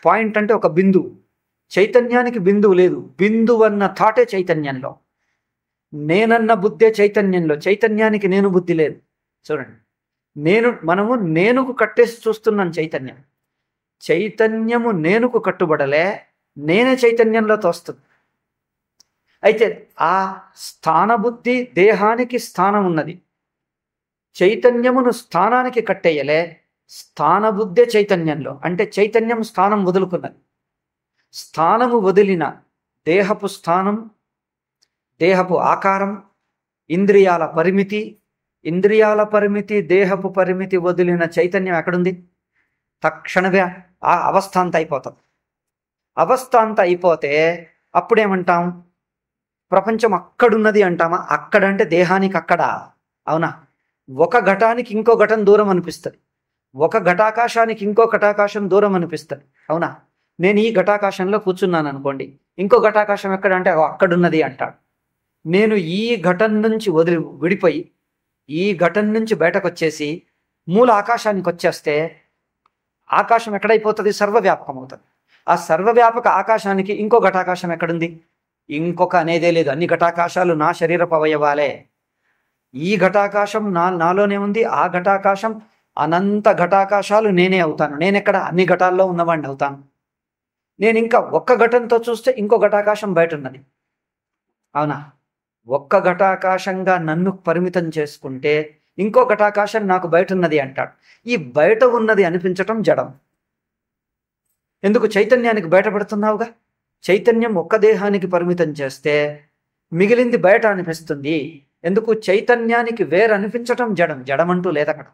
పాయింట్ అంటే ఒక బిందువు. చైతన్యానికి బిందువు లేదు. బిందువు అన్న థాటే చైతన్యంలో, నేనన్న బుద్ధే చైతన్యంలో. చైతన్యానికి నేను బుద్ధి లేదు. చూడండి, మనము నేనుకు కట్టేసి చూస్తున్నాం. చైతన్యము నేనుకు కట్టుబడలే, నేనే చైతన్యంలో తోస్తుంది. అయితే ఆ స్థానబుద్ధి దేహానికి స్థానం ఉన్నది. చైతన్యమును స్థానానికి కట్టేయలే, స్థానబుద్ధే చైతన్యంలో. అంటే చైతన్యం స్థానం వదులుకున్నది. స్థానము వదిలిన దేహపు స్థానం, దేహపు ఆకారం, ఇంద్రియాల పరిమితి, దేహపు పరిమితి వదిలిన చైతన్యం ఎక్కడుంది? తక్షణమే ఆ అవస్థ అంతా అయిపోతుంది. అవస్థ అంతా అయిపోతే అప్పుడేమంటాం? ప్రపంచం అక్కడున్నది అంటామా? అక్కడంటే దేహానికి అక్కడ, అవునా? ఒక ఘటానికి ఇంకో ఘటం దూరం అనిపిస్తుంది. ఒక ఘటాకాశానికి ఇంకో ఘటాకాశం దూరం అనిపిస్తుంది, అవునా? నేను ఈ ఘటాకాశంలో కూర్చున్నాను అనుకోండి, ఇంకో ఘటాకాశం ఎక్కడ అంటే అక్కడున్నది అంటాడు. నేను ఈ ఘటన నుంచి విడిపోయి ఈ ఘటన నుంచి బయటకు వచ్చేసి మూల ఆకాశానికి వచ్చేస్తే ఆకాశం ఎక్కడైపోతుంది? సర్వవ్యాపకం అవుతుంది. ఆ సర్వవ్యాపక ఆకాశానికి ఇంకో ఘటాకాశం ఎక్కడుంది? ఇంకొక అనేదే లేదు. అన్ని ఘటాకాశాలు నా శరీరపు అవయవాలే. ఈ ఘటాకాశం నాలోనే ఉంది. ఆ ఘటాకాశం అనంత ఘటాకాశాలు నేనే అవుతాను. నేనెక్కడ? అన్ని ఘటాల్లో ఉన్నవాడిని అవుతాను. నేను ఇంకా ఒక్క ఘటంతో చూస్తే ఇంకో ఘటాకాశం బయట ఉన్నది, అవునా? ఒక్క ఘటాకాశంగా నన్ను పరిమితం చేసుకుంటే ఇంకో ఘటాకాశం నాకు బయట ఉన్నది అంటాడు. ఈ బయట ఉన్నది అనిపించటం జడం. ఎందుకు? చైతన్యానికి బయటపడుతున్నావుగా. చైతన్యం ఒక్క దేహానికి పరిమితం చేస్తే మిగిలింది బయట అనిపిస్తుంది. ఎందుకు? చైతన్యానికి వేరు అనిపించటం జడం. జడమంటూ లేదక్కడ.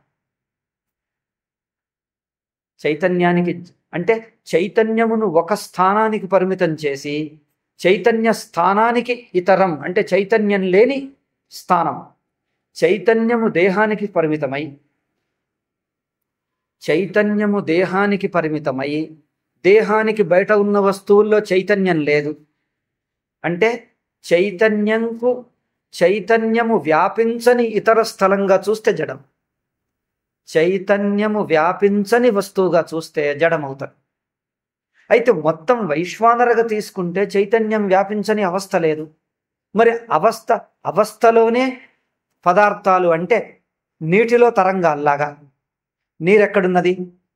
చైతన్యానికి అంటే చైతన్యమును ఒక స్థానానికి పరిమితం చేసి చైతన్య స్థానానికి ఇతరం అంటే చైతన్యం లేని స్థానం. చైతన్యము దేహానికి పరిమితమై దేహానికి బయట ఉన్న వస్తువుల్లో చైతన్యం లేదు అంటే చైతన్యము వ్యాపించని ఇతర స్థలంగా చూస్తే జడం. చైతన్యము వ్యాపించని వస్తువుగా చూస్తే జడం అవుతుంది. అయితే మొత్తం వైశ్వానరగా తీసుకుంటే చైతన్యం వ్యాపించని అవస్థ లేదు. మరి అవస్థలోనే పదార్థాలు అంటే నీటిలో తరంగాల్లాగా. నీరెక్కడున్నది?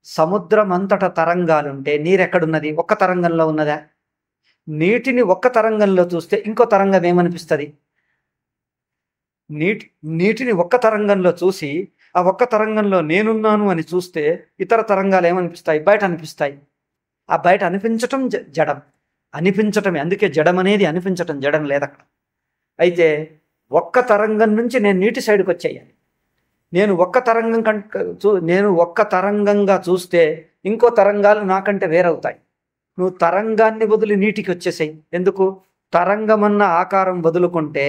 సముద్రం అంతటా తరంగాలుంటే నీరెక్కడున్నది? ఒక్క తరంగంలో ఉన్నదా? నీటిని ఒక్క తరంగంలో చూస్తే ఇంకో తరంగం ఏమనిపిస్తుంది? నీటిని ఒక్క తరంగంలో చూసి ఆ ఒక్క తరంగంలో నేనున్నాను అని చూస్తే ఇతర తరంగాలు ఏమనిపిస్తాయి? బయట అనిపిస్తాయి. ఆ బయట అనిపించటం జడం. అనిపించటమే. అందుకే జడం అనేది అనిపించటం, జడం లేదక్కడ. అయితే ఒక్క తరంగం నుంచి నేను నీటి సైడ్కి వచ్చేయాలి. నేను ఒక్క తరంగంగా చూస్తే ఇంకో తరంగాలు నాకంటే వేరవుతాయి. నువ్వు తరంగాన్ని వదిలి నీటికి వచ్చేసాయి. ఎందుకు? తరంగమన్న ఆకారం వదులుకుంటే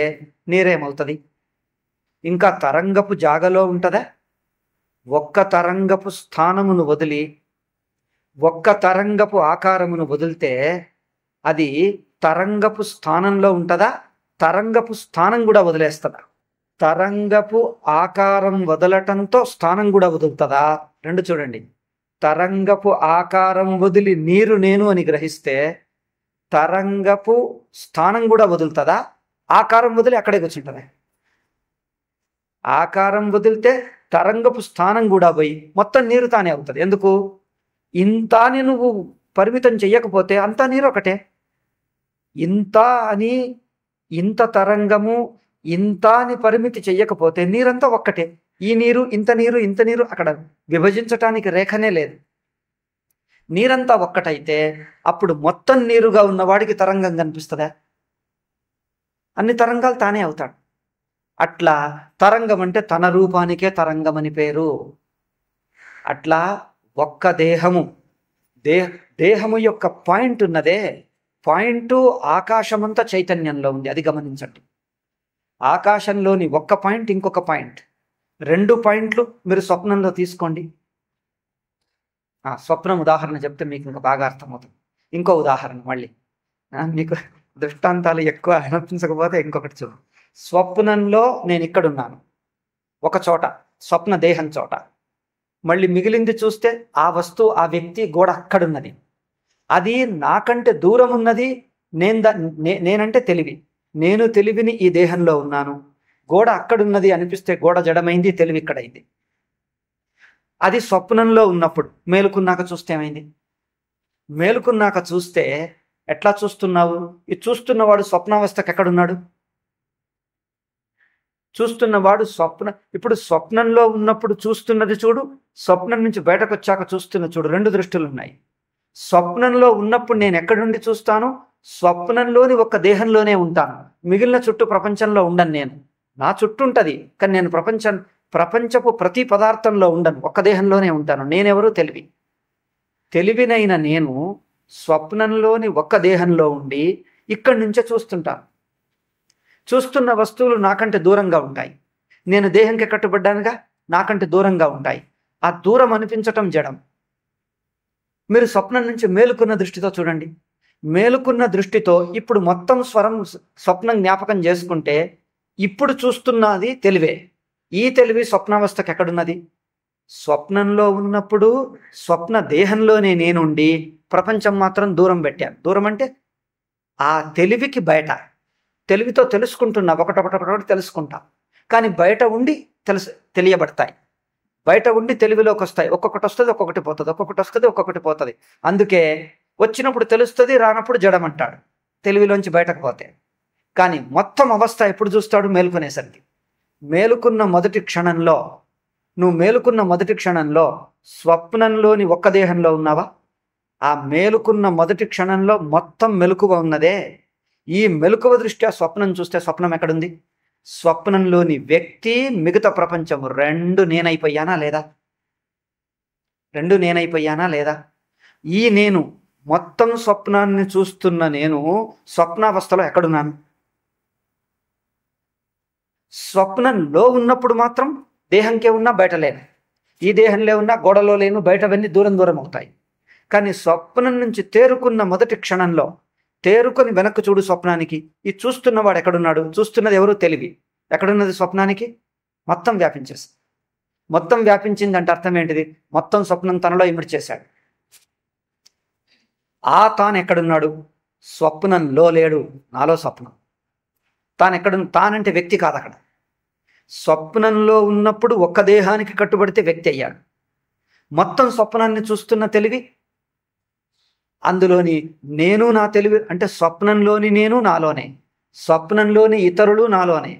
నీరేమవుతుంది? ఇంకా తరంగపు జాగలో ఉంటుందా? ఒక్క తరంగపు స్థానమును వదిలి ఒక్క తరంగపు ఆకారమును వదిలితే అది తరంగపు స్థానంలో ఉంటుందా? తరంగపు స్థానం కూడా వదిలేస్తుందా? తరంగపు ఆకారం వదలటంతో స్థానం కూడా వదులుతుందా? రెండు చూడండి. తరంగపు ఆకారం వదిలి నీరు నేను అని గ్రహిస్తే తరంగపు స్థానం కూడా వదులుతుందా? ఆకారం వదిలి అక్కడే కూర్చుంటుందా? ఆకారం వదిలితే తరంగపు స్థానం కూడా పోయి మొత్తం నీరు తానే అవుతుంది. ఎందుకు? ఇంత అని నువ్వు పరిమితం చెయ్యకపోతే అంతా నీరు ఒకటే. ఇంత తరంగము ఇంత అని పరిమితి చెయ్యకపోతే నీరంతా ఒక్కటే. ఈ నీరు ఇంత నీరు అక్కడ విభజించటానికి రేఖనే లేదు. నీరంతా ఒక్కటైతే అప్పుడు మొత్తం నీరుగా ఉన్నవాడికి తరంగం కనిపిస్తుందా? అన్ని తరంగాలు తానే అవుతాడు. అట్లా తరంగం అంటే తన రూపానికే తరంగం అని పేరు. అట్లా ఒక్క దేహము దేహము యొక్క పాయింట్ ఉన్నదే, పాయింట్ ఆకాశమంతా చైతన్యంలో ఉంది. అది గమనించండి. ఆకాశంలోని ఒక్క పాయింట్ ఇంకొక పాయింట్, 2 పాయింట్లు మీరు స్వప్నంలో తీసుకోండి. స్వప్నం ఉదాహరణ చెప్తే మీకు ఇంకా బాగా అర్థమవుతుంది. ఇంకో ఉదాహరణ మళ్ళీ మీకు దృష్టాంతాలు ఎక్కువ అనిపించకపోతే ఇంకొకటి చూడు. స్వప్నంలో నేను ఇక్కడున్నాను ఒక చోట, స్వప్న దేహం చోట. మళ్ళీ మిగిలింది చూస్తే ఆ వస్తువు, ఆ వ్యక్తి, గోడ అక్కడున్నది. అది నాకంటే దూరం ఉన్నది. నేనంటే తెలివి, నేను తెలివిని ఈ దేహంలో ఉన్నాను. గోడ అక్కడున్నది అనిపిస్తే గోడ జడమైంది, తెలివి ఇక్కడైంది. అది స్వప్నంలో ఉన్నప్పుడు. మేలుకున్నాక చూస్తే ఏమైంది? మేలుకున్నాక చూస్తే ఎట్లా చూస్తున్నావు? ఇది చూస్తున్నవాడు స్వప్నావస్థకు ఎక్కడున్నాడు? చూస్తున్నవాడు ఇప్పుడు స్వప్నంలో ఉన్నప్పుడు చూస్తున్నది చూడు, స్వప్నం నుంచి బయటకు వచ్చాక చూస్తున్న చూడు, 2 దృష్టిలు ఉన్నాయి. స్వప్నంలో ఉన్నప్పుడు నేను ఎక్కడుండి చూస్తాను? స్వప్నంలోని ఒక దేహంలోనే ఉంటాను. మిగిలిన చుట్టూ ప్రపంచంలో ఉండను. నేను నా చుట్టూ ఉంటుంది, కానీ నేను ప్రపంచపు ప్రతి పదార్థంలో ఉండను, ఒక్క దేహంలోనే ఉంటాను. నేనెవరు? తెలివినైన నేను స్వప్నంలోని ఒక్క దేహంలో ఉండి ఇక్కడి నుంచే చూస్తుంటాను. చూస్తున్న వస్తువులు నాకంటే దూరంగా ఉంటాయి. నేను దేహంకి కట్టుబడ్డానుగా, నాకంటే దూరంగా ఉంటాయి. ఆ దూరం అనిపించటం జడం. మీరు స్వప్నం నుంచి మేలుకున్న దృష్టితో చూడండి. మేలుకున్న దృష్టితో ఇప్పుడు మొత్తం స్వప్నం జ్ఞాపకం చేసుకుంటే ఇప్పుడు చూస్తున్నది తెలివే. ఈ తెలివి స్వప్నావస్థకు ఎక్కడున్నది? స్వప్నంలో ఉన్నప్పుడు స్వప్న దేహంలోనే నేనుండి ప్రపంచం మాత్రం దూరం పెట్టాను. దూరం అంటే ఆ తెలివికి బయట. తెలివితో తెలుసుకుంటున్నా, ఒకటొకటి తెలుసుకుంటా, కానీ బయట ఉండి తెలియబడతాయి. బయట ఉండి తెలివిలోకి వస్తాయి. ఒక్కొక్కటి వస్తుంది, ఒక్కొక్కటి పోతుంది, ఒక్కొక్కటి వస్తుంది, ఒక్కొక్కటి పోతుంది. అందుకే వచ్చినప్పుడు తెలుస్తుంది, రానప్పుడు జడం అంటాడు, తెలివిలోంచి బయటకు పోతే. కానీ మొత్తం అవస్థ ఎప్పుడు చూస్తాడు? మేలుకునేసరికి. మేలుకున్న మొదటి క్షణంలో స్వప్నంలోని ఒక్క దేహంలో ఉన్నావా? ఆ మేలుకున్న మొదటి క్షణంలో మొత్తం మెలకువ ఉన్నదే. ఈ మెలకువ దృష్ట్యా స్వప్నం చూస్తే స్వప్నం ఎక్కడుంది? స్వప్నంలోని వ్యక్తి, మిగతా ప్రపంచము 2 నేనైపోయానా లేదా? ఈ నేను మొత్తం స్వప్నాన్ని చూస్తున్న నేను స్వప్నావస్థలో ఎక్కడున్నాను? స్వప్నంలో ఉన్నప్పుడు మాత్రం దేహంకే ఉన్నా బయట లేను, ఈ దేహంలో ఉన్నా గోడలో లేను, బయటవన్నీ దూరం అవుతాయి. కానీ స్వప్నం నుంచి తేరుకున్న మొదటి క్షణంలో తేరుకొని వెనక్కి చూడు స్వప్నానికి. ఈ చూస్తున్నవాడు ఎక్కడున్నాడు? చూస్తున్నది ఎవరు? తెలివి. ఎక్కడున్నది స్వప్నానికి? మొత్తం వ్యాపించేసి. మొత్తం వ్యాపించిందంటే అర్థం ఏంటిది? మొత్తం స్వప్నం తనలో ఇమిడి చేశాడు. తాను ఎక్కడున్నాడు? స్వప్నంలో లేడు, నాలో స్వప్నం. తానంటే వ్యక్తి కాదు. అక్కడ స్వప్నంలో ఉన్నప్పుడు ఒక్క దేహానికి కట్టుబడితే వ్యక్తి అయ్యాడు. మొత్తం స్వప్నాన్ని చూస్తున్న తెలివి, అందులోని నేను, నా తెలివి అంటే స్వప్నంలోని నేను నాలోనే, స్వప్నంలోని ఇతరులు నాలోనే.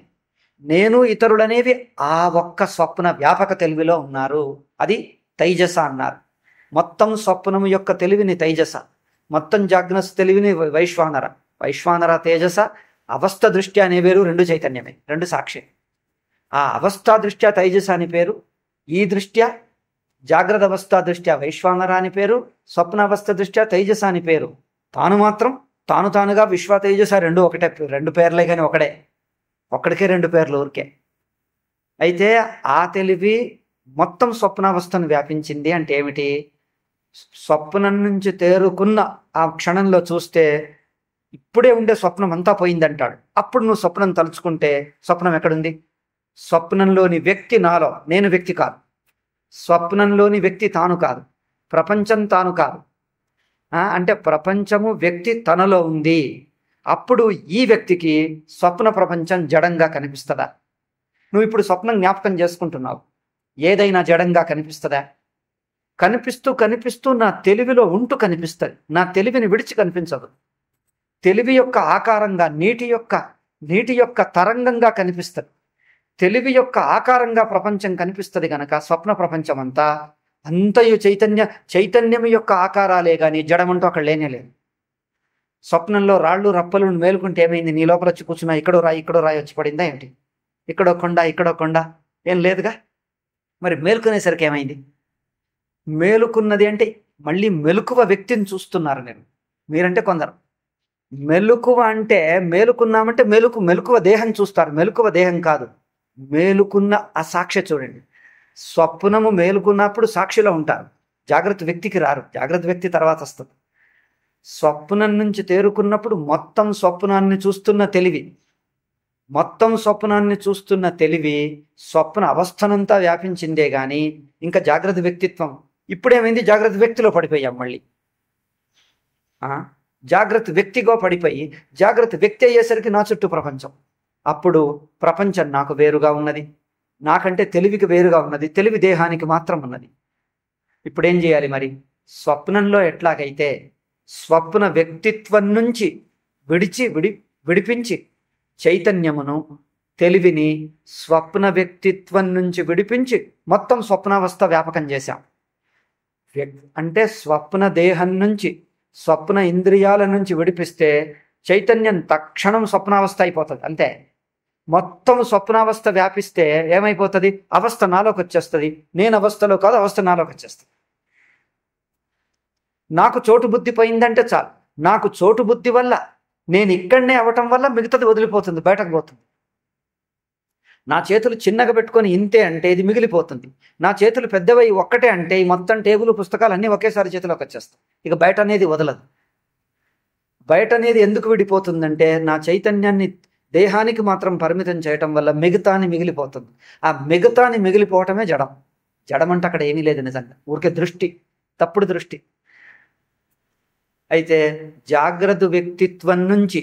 నేను ఇతరులు అనేవి ఆ ఒక్క స్వప్న వ్యాపక తెలివిలో ఉన్నారు. అది తైజస అన్నారు. మొత్తం స్వప్నము యొక్క తెలివిని తైజస, మొత్తం జాగ్రత్త తెలివిని వైశ్వానర తేజస. అవస్థ దృష్ట్యా అనే పేరు 2 చైతన్యమే, 2 సాక్షి. ఆ అవస్థా దృష్ట్యా తైజస అని పేరు. ఈ దృష్ట్యా జాగ్రత్త అవస్థ దృష్ట్యా వైశ్వానర అని పేరు, స్వప్నావస్థ దృష్ట్యా తైజస అని పేరు. తాను మాత్రం తానుగా విశ్వ తేజస 2 ఒకటే, 2 పేర్లే కానీ ఒక్కడికే 2 పేర్లు ఊరికే. అయితే ఆ తెలివి మొత్తం స్వప్నావస్థను వ్యాపించింది అంటే ఏమిటి? స్వప్నం నుంచి తేరుకున్న ఆ క్షణంలో చూస్తే ఇప్పుడే ఉండే స్వప్నం అంతా పోయిందంటాడు. అప్పుడు నువ్వు స్వప్నం తలుచుకుంటే స్వప్నం ఎక్కడుంది? స్వప్నంలోని వ్యక్తి నాలో, నేను వ్యక్తి కాదు. స్వప్నంలోని వ్యక్తి తాను కాదు, ప్రపంచం తాను కాదు. అంటే ప్రపంచము వ్యక్తి తనలో ఉంది. అప్పుడు ఈ వ్యక్తికి స్వప్న ప్రపంచం జడంగా కనిపిస్తుందా? నువ్వు ఇప్పుడు స్వప్నం జ్ఞాపకం చేసుకుంటున్నావు, ఏదైనా జడంగా కనిపిస్తుందా? కనిపిస్తూ నా తెలివిలో ఉంటూ కనిపిస్తుంది, నా తెలివిని విడిచి కనిపించదు. తెలివి యొక్క ఆకారంగా నీటి యొక్క తరంగంగా కనిపిస్తుంది. తెలివి యొక్క ఆకారంగా ప్రపంచం కనిపిస్తుంది గనక స్వప్న ప్రపంచం అంతయు చైతన్యం యొక్క ఆకారాలే కానీ జడమంటూ అక్కడ లేనేలేదు. స్వప్నంలో రాళ్ళు రప్పలు మేలుకుంటే ఏమైంది? నీ లోపల వచ్చి కూర్చున్నా, ఇక్కడో రాయి వచ్చి పడిందా ఏమిటి? ఇక్కడో కొండ ఇక్కడో కొండ ఏం లేదుగా. మరి మేలుకునేసరికి ఏమైంది? మేలుకున్నది అంటే మళ్ళీ మెలకువ వ్యక్తిని చూస్తున్నారు. మీరంటే కొందరు మెలకువ అంటే మేలుకున్నామంటే మెలకువ దేహం చూస్తారు. మెలకువ దేహం కాదు, మేలుకున్న ఆ సాక్షి చూడండి. స్వప్నము మేలుకున్నప్పుడు సాక్షిలో ఉంటారు, జాగ్రత్త వ్యక్తికి రారు. జాగ్రత్త వ్యక్తి తర్వాత వస్తుంది. స్వప్నం నుంచి తేరుకున్నప్పుడు మొత్తం స్వప్నాన్ని చూస్తున్న తెలివి, స్వప్న అవస్థనంతా వ్యాపించిందే గాని ఇంకా జాగ్రత్త వ్యక్తిత్వం. ఇప్పుడేమైంది? జాగ్రత్త వ్యక్తిలో పడిపోయాం. మళ్ళీ జాగ్రత్త వ్యక్తిగా పడిపోయి జాగ్రత్త వ్యక్తి అయ్యేసరికి నా చుట్టూ ప్రపంచం. అప్పుడు ప్రపంచం నాకు వేరుగా ఉన్నది, నాకంటే తెలివికి వేరుగా ఉన్నది, తెలివి దేహానికి మాత్రం ఉన్నది. ఇప్పుడేం చేయాలి మరి? స్వప్నంలో ఎట్లాగైతే స్వప్న వ్యక్తిత్వం నుంచి విడిపించి చైతన్యమును తెలివిని స్వప్న వ్యక్తిత్వం నుంచి విడిపించి మొత్తం స్వప్నావస్థ వ్యాపకం చేశాం. అంటే స్వప్న దేహం నుంచి స్వప్న ఇంద్రియాల నుంచి విడిపిస్తే చైతన్యం తక్షణం స్వప్నావస్థ అయిపోతుంది. అంతే. మొత్తం స్వప్నావస్థ వ్యాపిస్తే ఏమైపోతుంది? అవస్థ నాలోకి వచ్చేస్తుంది. నేను అవస్థలో కాదు, అవస్థ నాలోకి వచ్చేస్తుంది. నాకు చోటు బుద్ధి పోయిందంటే చాలు. నాకు చోటు బుద్ధి వల్ల నేను ఇక్కడనే అవ్వటం వల్ల మిగతాది వదిలిపోతుంది, బయటకు పోతుంది. నా చేతులు చిన్నగా పెట్టుకొని ఇంతే అంటే ఇది మిగిలిపోతుంది. నా చేతులు పెద్దవై ఒక్కటే అంటే ఈ మొత్తం టేబుల్ పుస్తకాలు అన్నీ ఒకేసారి చేతిలోకి వచ్చేస్తాయి. ఇక బయట అనేది వదలదు. బయట అనేది ఎందుకు విడిపోతుందంటే నా చైతన్యాన్ని దేహానికి మాత్రం పరిమితం చేయటం వల్ల మిగతాని మిగిలిపోతుంది. ఆ మిగతాని మిగిలిపోవటమే జడం. జడం అంటే అక్కడ ఏమీ లేదు, నిజంగా ఊరికే దృష్టి, తప్పుడు దృష్టి. అయితే జాగ్రత్త వ్యక్తిత్వం నుంచి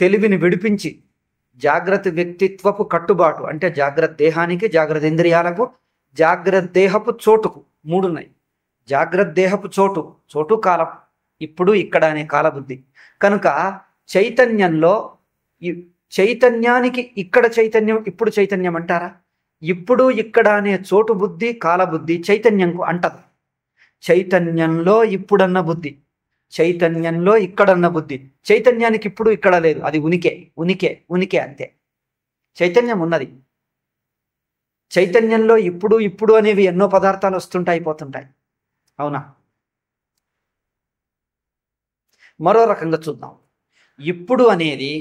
తెలివిని విడిపించి జాగ్రత్త వ్యక్తిత్వపు కట్టుబాటు అంటే జాగ్రత్త దేహానికి, జాగ్రత్త ఇంద్రియాలకు, జాగ్రత్త దేహపు చోటుకు, మూడున్నాయి. జాగ్రత్త దేహపు చోటు కాలం, ఇప్పుడు ఇక్కడ అనే కాలబుద్ధి. కనుక చైతన్యంలో చైతన్యానికి ఇక్కడ చైతన్యం, ఇప్పుడు చైతన్యం అంటారా? ఇప్పుడు ఇక్కడ అనే చోటు బుద్ధి, కాలబుద్ధి చైతన్యంకు అంటదు. చైతన్యంలో ఇప్పుడన్న బుద్ధి, చైతన్యంలో ఇక్కడన్న బుద్ధి. చైతన్యానికి ఇప్పుడు ఇక్కడ లేదు, అది ఉనికే అంతే. చైతన్యం ఉన్నది. చైతన్యంలో ఇప్పుడు అనేవి ఎన్నో పదార్థాలు వస్తుంటాయి, పోతుంటాయి. అవునా? మరో రకంగా చూద్దాం. ఇప్పుడు అనేది,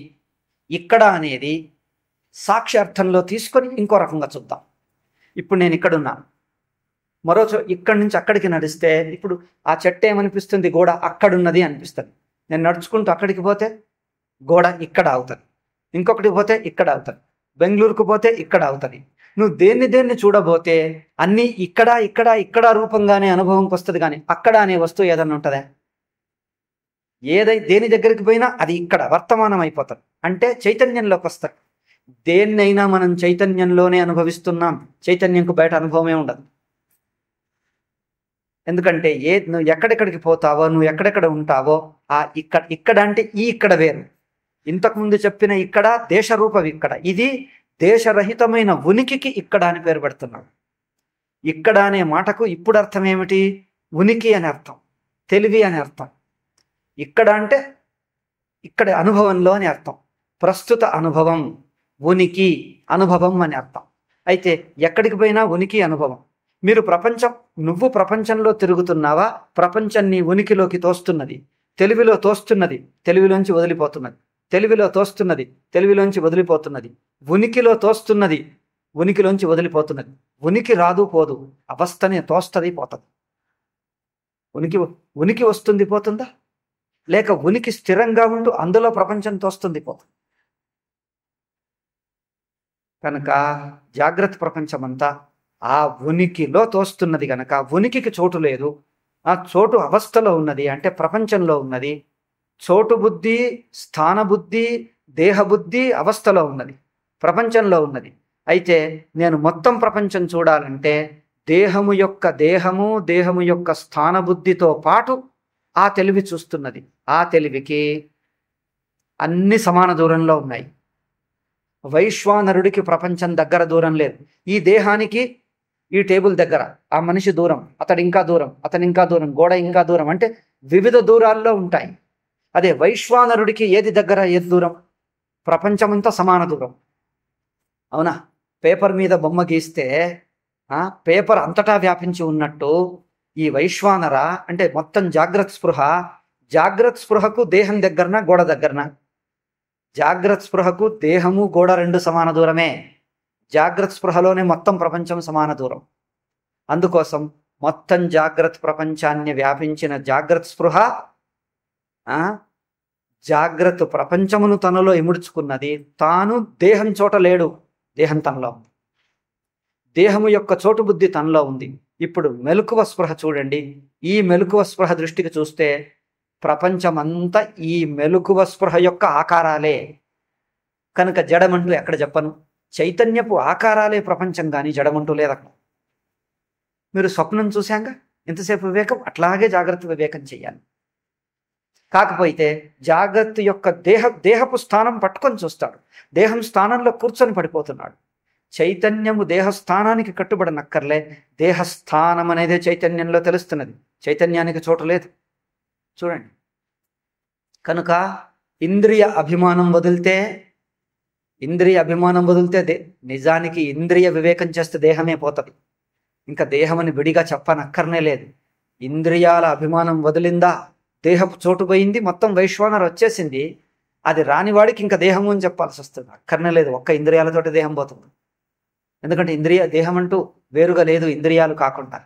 ఇక్కడ అనేది సాక్ష్యార్థంలో తీసుకొని ఇంకో రకంగా చూద్దాం. ఇప్పుడు నేను ఇక్కడున్నాను, మరో ఇక్కడి నుంచి అక్కడికి నడిస్తే ఇప్పుడు ఆ చెట్టు ఏమనిపిస్తుంది? గోడ అక్కడున్నది అనిపిస్తుంది. నేను నడుచుకుంటూ అక్కడికి పోతే గోడ ఇక్కడ అవుతుంది, ఇంకొకటికి పోతే ఇక్కడ అవుతుంది, బెంగళూరుకు పోతే ఇక్కడ అవుతుంది. నువ్వు దేన్ని చూడబోతే అన్నీ ఇక్కడ రూపంగానే అనుభవంకి వస్తుంది. కానీ అక్కడ అనే వస్తువు ఏదన్నా ఉంటుందా? దేని దగ్గరికి పోయినా అది ఇక్కడ వర్తమానం అయిపోతుంది. అంటే చైతన్యంలోకి వస్తారు. దేన్నైనా మనం చైతన్యంలోనే అనుభవిస్తున్నాం, చైతన్యంకు బయట అనుభవమే ఉండదు. ఎందుకంటే నువ్వు ఎక్కడెక్కడికి పోతావో, నువ్వు ఎక్కడెక్కడ ఉంటావో ఆ ఇక్కడ అంటే ఈ ఇక్కడ వేరు. ఇంతకుముందు చెప్పిన ఇక్కడ దేశరూపం, ఇక్కడ ఇది దేశరహితమైన ఉనికికి ఇక్కడ అని పేరు పెడుతున్నాడు. ఇక్కడ అనే మాటకు ఇప్పుడు అర్థం ఏమిటి? ఉనికి అని అర్థం, తెలివి అని అర్థం. ఇక్కడ అంటే ఇక్కడ అనుభవంలో అని అర్థం. ప్రస్తుత అనుభవం, ఉనికి, అనుభవం అని అర్థం. అయితే ఎక్కడికి పోయినా ఉనికి, అనుభవం. నువ్వు ప్రపంచంలో తిరుగుతున్నావా? ప్రపంచం నీ ఉనికిలోకి తోస్తున్నది, తెలివిలో తోస్తున్నది, తెలివిలోంచి వదిలిపోతున్నది, తెలివిలో తోస్తున్నది, తెలివిలోంచి వదిలిపోతున్నది, ఉనికిలో తోస్తున్నది, ఉనికిలోంచి వదిలిపోతున్నది. ఉనికి రాదు పోదు, అవస్థనే తోస్తుంది పోతుంది. ఉనికి వస్తుంది పోతుందా? లేక ఉనికి స్థిరంగా ఉంటూ అందులో ప్రపంచం తోస్తుంది పోతుంది. కనుక జాగ్రత్త ప్రపంచం అంతా ఆ ఉనికిలో తోస్తున్నది. కనుక ఉనికికి చోటు లేదు, ఆ చోటు అవస్థలో ఉన్నది, అంటే ప్రపంచంలో ఉన్నది. చోటు బుద్ధి, స్థాన బుద్ధి, దేహబుద్ధి అవస్థలో ఉన్నది, ప్రపంచంలో ఉన్నది. అయితే నేను మొత్తం ప్రపంచం చూడాలంటే దేహము యొక్క స్థాన బుద్ధితో పాటు ఆ తెలివి చూస్తున్నది. ఆ తెలివికి అన్ని సమాన దూరంలో ఉన్నాయి. వైశ్వానరుడికి ప్రపంచం దగ్గర దూరం లేదు. ఈ దేహానికి ఈ టేబుల్ దగ్గర, ఆ మనిషి దూరం, అతడు ఇంకా దూరం, అతను ఇంకా దూరం, గోడ ఇంకా దూరం, అంటే వివిధ దూరాల్లో ఉంటాయి. అదే వైశ్వానరుడికి ఏది దగ్గర, ఏది దూరం? ప్రపంచమంతా సమాన దూరం. అవునా? పేపర్ మీద బొమ్మ గీస్తే పేపర్ అంతటా వ్యాపించి ఉన్నట్టు ఈ వైశ్వానర అంటే మొత్తం జాగ్రత్త స్పృహకు దేహం దగ్గరన గోడ దగ్గరన? జాగ్రత్త స్పృహకు దేహము గోడ రెండు సమాన దూరమే. జాగ్రత్త స్పృహలోనే మొత్తం ప్రపంచం సమాన దూరం. అందుకోసం మొత్తం జాగ్రత్త ప్రపంచాన్ని వ్యాపించిన జాగ్రత్త స్పృహ జాగ్రత్త ప్రపంచమును తనలో ఇముడ్చుకున్నది. తాను దేహం చోట లేడు, దేహం తనలో ఉంది. దేహము యొక్క చోటు బుద్ధి తనలో ఉంది. ఇప్పుడు మెలకువ స్పృహ చూడండి. ఈ మెలకువ స్పృహ దృష్టికి చూస్తే ప్రపంచమంతా ఈ మెలకువ స్పృహ యొక్క ఆకారాలే. కనుక జడమంటూ ఎక్కడ చెప్పను. చైతన్యపు ఆకారాలే ప్రపంచం, కానీ జడమంటూ లేదక్కడ. మీరు స్వప్నం చూశాంగా ఎంతసేపు వివేకం, అట్లాగే జాగ్రత్త వివేకం చెయ్యాలి. కాకపోతే జాగ్రత్త యొక్క దేహపు స్థానం పట్టుకొని చూస్తాడు. దేహం స్థానంలో కూర్చొని పడిపోతున్నాడు. చైతన్యము దేహస్థానానికి కట్టుబడనక్కర్లే. దేహస్థానం అనేదే చైతన్యంలో తెలుస్తున్నది. చైతన్యానికి చోటు లేదు. చూడండి. కనుక ఇంద్రియ అభిమానం వదిలితే నిజానికి ఇంద్రియ వివేకం చేస్తే దేహమే పోతుంది. ఇంకా దేహమని విడిగా చెప్పనక్కర్నే లేదు. ఇంద్రియాల అభిమానం వదిలిందా దేహపు చోటు పోయింది, మొత్తం వైశ్వానర్ వచ్చేసింది. అది రానివాడికి ఇంకా దేహము అని చెప్పాల్సి వస్తుంది. అక్కర్నే లేదు. ఒక్క ఇంద్రియాలతోటి దేహం పోతుంది. ఎందుకంటే దేహం అంటూ వేరుగా లేదు ఇంద్రియాలు కాకుండా.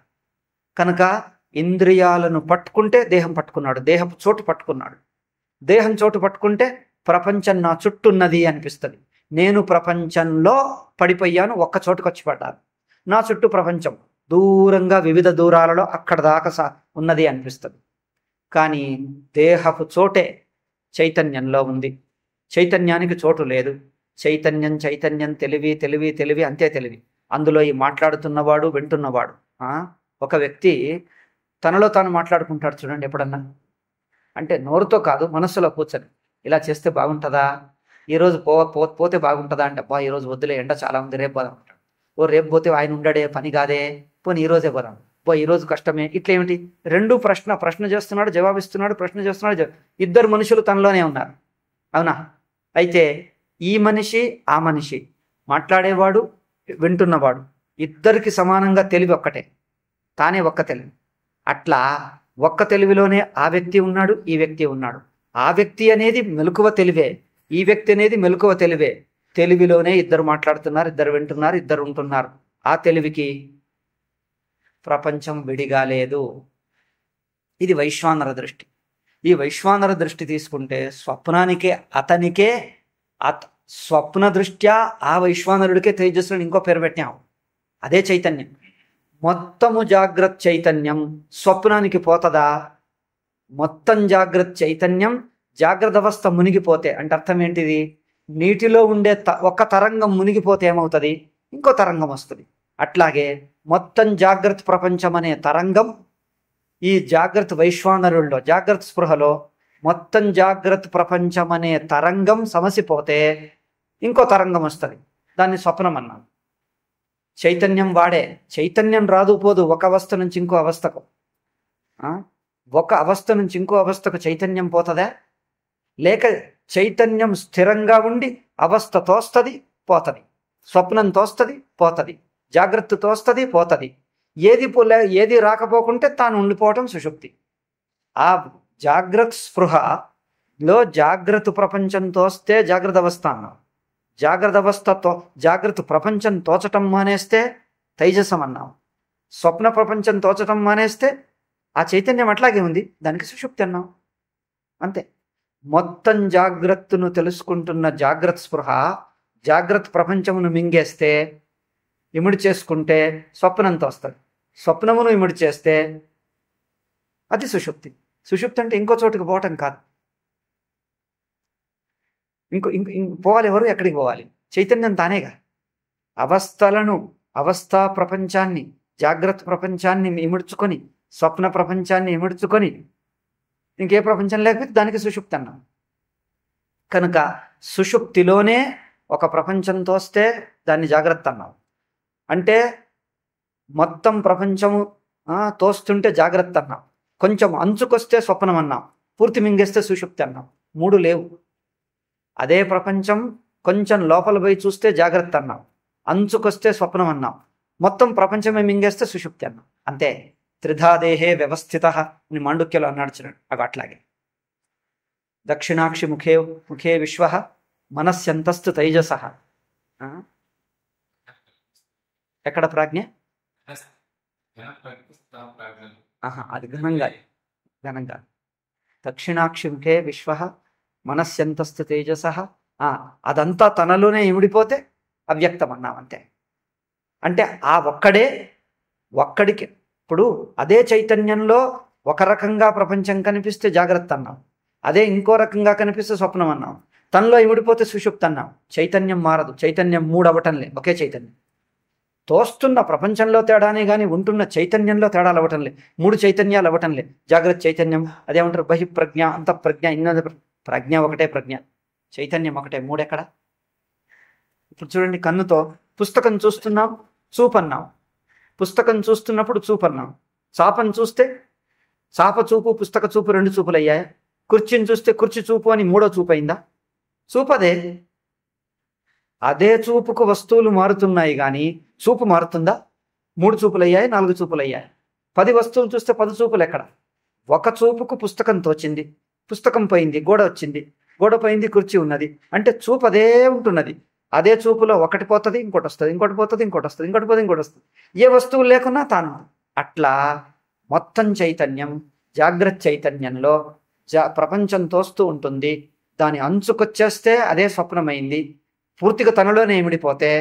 కనుక ఇంద్రియాలను పట్టుకుంటే దేహం పట్టుకున్నాడు, దేహపు చోటు పట్టుకున్నాడు. దేహం చోటు పట్టుకుంటే ప్రపంచం నా చుట్టూన్నది అనిపిస్తుంది. నేను ప్రపంచంలో పడిపోయాను, ఒక్క చోటుకు వచ్చి పడ్డాను. నా చుట్టూ ప్రపంచం దూరంగా వివిధ దూరాలలో అక్కడ దాకా ఉన్నది అనిపిస్తుంది. కానీ దేహపు చోటే చైతన్యంలో ఉంది. చైతన్యానికి చోటు లేదు. చైతన్యం తెలివి అంతే తెలివి. అందులో ఈ మాట్లాడుతున్నవాడు వింటున్నవాడు. ఒక వ్యక్తి తనలో తాను మాట్లాడుకుంటాడు చూడండి ఎప్పుడన్నా. అంటే నోరుతో కాదు, మనస్సులో కూర్చొని ఇలా చేస్తే బాగుంటుందా, ఈరోజు పోతే బాగుంటుందా అంటే, అబ్బా ఈరోజు వద్దులే, ఎండ చాలా ఉంది, రేపు పోదాం అంటాడు. రేపు పోతే ఆయన ఉండడే, పని కాదే, పోనీ ఈరోజే పోదాం. ఈరోజు కష్టమే. ఇట్లేమిటి? రెండు ప్రశ్న చేస్తున్నాడు, జవాబిస్తున్నాడు, ప్రశ్న చేస్తున్నాడు. ఇద్దరు మనుషులు తనలోనే ఉన్నారు. అవునా? అయితే ఈ మనిషి ఆ మనిషి, మాట్లాడేవాడు వింటున్నవాడు, ఇద్దరికి సమానంగా తెలివి ఒక్కటే, తానే ఒక్క తెలివి. అట్లా ఒక్క తెలివిలోనే ఆ వ్యక్తి ఉన్నాడు, ఈ వ్యక్తి ఉన్నాడు. ఆ వ్యక్తి అనేది మెలకువ తెలివే, ఈ వ్యక్తి అనేది మెలకువ తెలివే. తెలివిలోనే ఇద్దరు మాట్లాడుతున్నారు, ఇద్దరు వింటున్నారు, ఇద్దరు ఉంటున్నారు. ఆ తెలివికి ప్రపంచం విడిగా లేదు. ఇది వైశ్వానర దృష్టి. ఈ వైశ్వానర దృష్టి తీసుకుంటే అతనికే స్వప్న దృష్ట్యా ఆ వైశ్వానరుడికే తేజస్సుని ఇంకో పేరు పెట్టాం. అదే చైతన్యం. మొత్తము జాగ్రత్త చైతన్యం స్వప్నానికి పోతదా? మొత్తం జాగ్రత్త చైతన్యం జాగ్రత్త అవస్థ మునిగిపోతే, అంటే అర్థం ఏంటిది? నీటిలో ఉండే ఒక తరంగం మునిగిపోతే ఏమవుతుంది? ఇంకో తరంగం వస్తుంది. అట్లాగే మొత్తం జాగ్రత్త ప్రపంచం అనే తరంగం ఈ జాగ్రత్త వైశ్వానరుల్లో, జాగ్రత్త స్పృహలో మొత్తం జాగ్రత్త ప్రపంచం అనే తరంగం సమసిపోతే ఇంకో తరంగం వస్తుంది. దాన్ని స్వప్నం అన్నాం. చైతన్యం వాడే. చైతన్యం రాదు పోదు ఒక అవస్థ నుంచి ఇంకో అవస్థకు. ఒక అవస్థ నుంచి ఇంకో అవస్థకు చైతన్యం పోతుందా? లేక చైతన్యం స్థిరంగా ఉండి అవస్థ తోస్తుంది పోతుంది, స్వప్నం తోస్తుంది పోతుంది, జాగ్రత్త తోస్తుంది పోతుంది. ఏది రాకపోకుంటే తాను ఉండిపోవటం సుషుప్తి. ఆ జాగ్రత్త స్పృహలో జాగ్రత్త ప్రపంచం తోస్తే జాగ్రత్త అవస్థ అన్నాం. జాగ్రత్త ప్రపంచం తోచటం మానేస్తే తైజసం అన్నాం. స్వప్న ప్రపంచం తోచటం మానేస్తే ఆ చైతన్యం అట్లాగే ఉంది, దానికి సుషుప్తి అన్నాం. అంతే. మొత్తం జాగ్రత్తను తెలుసుకుంటున్న జాగ్రత్త స్పృహ జాగ్రత్త ప్రపంచమును మింగేస్తే, ఇమిడి చేసుకుంటే స్వప్నంతో వస్తుంది. స్వప్నమును ఇమిడి చేస్తే అది సుషుప్తి. సుషుప్తి అంటే ఇంకో చోటుకు పోవటం కాదు. పోవాలి ఎవరు? ఎక్కడికి పోవాలి? చైతన్యం తానేగా. అవస్థా ప్రపంచాన్ని, జాగ్రత్త ప్రపంచాన్ని ఇముడ్చుకొని, స్వప్న ప్రపంచాన్ని ఇముడ్చుకొని ఇంకే ప్రపంచం లేకపోతే దానికి సుషుప్తి అన్నాం. కనుక సుషుప్తిలోనే ఒక ప్రపంచం తోస్తే దాన్ని జాగ్రత్త అన్నాం. అంటే మొత్తం ప్రపంచము తోస్తుంటే జాగ్రత్త అన్నాం. కొంచెం అంచుకొస్తే స్వప్నం అన్నాం. పూర్తి మింగేస్తే సుషుప్తి అన్నాం. మూడు లేవు. అదే ప్రపంచం కొంచెం లోపల పోయి చూస్తే జాగ్రత్త అన్నాం. అంచుకొస్తే స్వప్నం అన్నాం, మొత్తం ప్రపంచమే మింగేస్తే సుషుప్తి అన్నాం. అంతే. త్రిధాదేహే వ్యవస్థిత అని మాండుక్యలో అన్నాడు చూడండి. అవి అట్లాగే. దక్షిణాక్షి ముఖే ముఖే విశ్వ మనస్యంతస్తు తైజస. ఎక్కడ ప్రాజ్ఞ? అది ఘనంగా ఘనంగా. దక్షిణాక్షి ముఖే విశ్వ మనస్యంతస్తు తేజస. అదంతా తనలోనే ఇమిడిపోతే అవ్యక్తం అన్నాం. అంతే. అంటే ఆ ఒక్కడికి ఇప్పుడు అదే చైతన్యంలో ఒక రకంగా ప్రపంచం కనిపిస్తే జాగ్రత్త అన్నాం, అదే ఇంకో రకంగా కనిపిస్తే స్వప్నం అన్నాం. తనలో ఇమిడిపోతే సుషుప్తి అన్నాం. చైతన్యం మారదు, చైతన్యం మూడవటంలే, ఒకే చైతన్యం. తోస్తున్న ప్రపంచంలో తేడానే కానీ ఉంటున్న చైతన్యంలో తేడాలు అవ్వటంలే, మూడు చైతన్యాలు అవ్వటంలే. జాగ్రత్త చైతన్యం, అదేమంటారు బహిప్రజ్ఞ, అంతఃప్రజ్ఞ, ఇన్నద ప్రజ్ఞ ఒకటే, ప్రజ్ఞ చైతన్యం ఒకటే, మూడెక్కడ? ఇప్పుడు చూడండి, కన్నుతో పుస్తకం చూస్తున్నాం, చూపన్నాం. పుస్తకం చూస్తున్నప్పుడు చూపన్నాం. చాపను చూస్తే చాప చూపు, పుస్తక చూపు రెండు చూపులు అయ్యాయి. కుర్చీని చూస్తే కుర్చీ చూపు అని మూడో చూపు అయిందా? చూపదే. అదే చూపుకు వస్తువులు మారుతున్నాయి కానీ చూపు మారుతుందా? మూడు చూపులు అయ్యాయి, నాలుగు చూపులు అయ్యాయి. 10 వస్తువులు చూస్తే 10 చూపులు ఎక్కడ? ఒక చూపుకు పుస్తకం తోచింది, పుస్తకం పోయింది, గోడ వచ్చింది, గోడ పోయింది, కుర్చీ ఉన్నది. అంటే చూపు అదే ఉంటున్నది. అదే చూపులో ఒకటి పోతుంది, ఇంకోటి వస్తుంది, ఇంకోటి పోతుంది, ఇంకోటి వస్తుంది, ఇంకోటి పోతుంది, ఇంకోటి వస్తుంది. ఏ వస్తువులు లేకున్నా తాను. అట్లా మొత్తం చైతన్యం జాగ్రత్త చైతన్యంలో ప్రపంచం తోస్తూ ఉంటుంది. దాని అంచుకొచ్చేస్తే అదే స్వప్నమైంది. పూర్తిగా తనలోనే ఇమిడిపోతే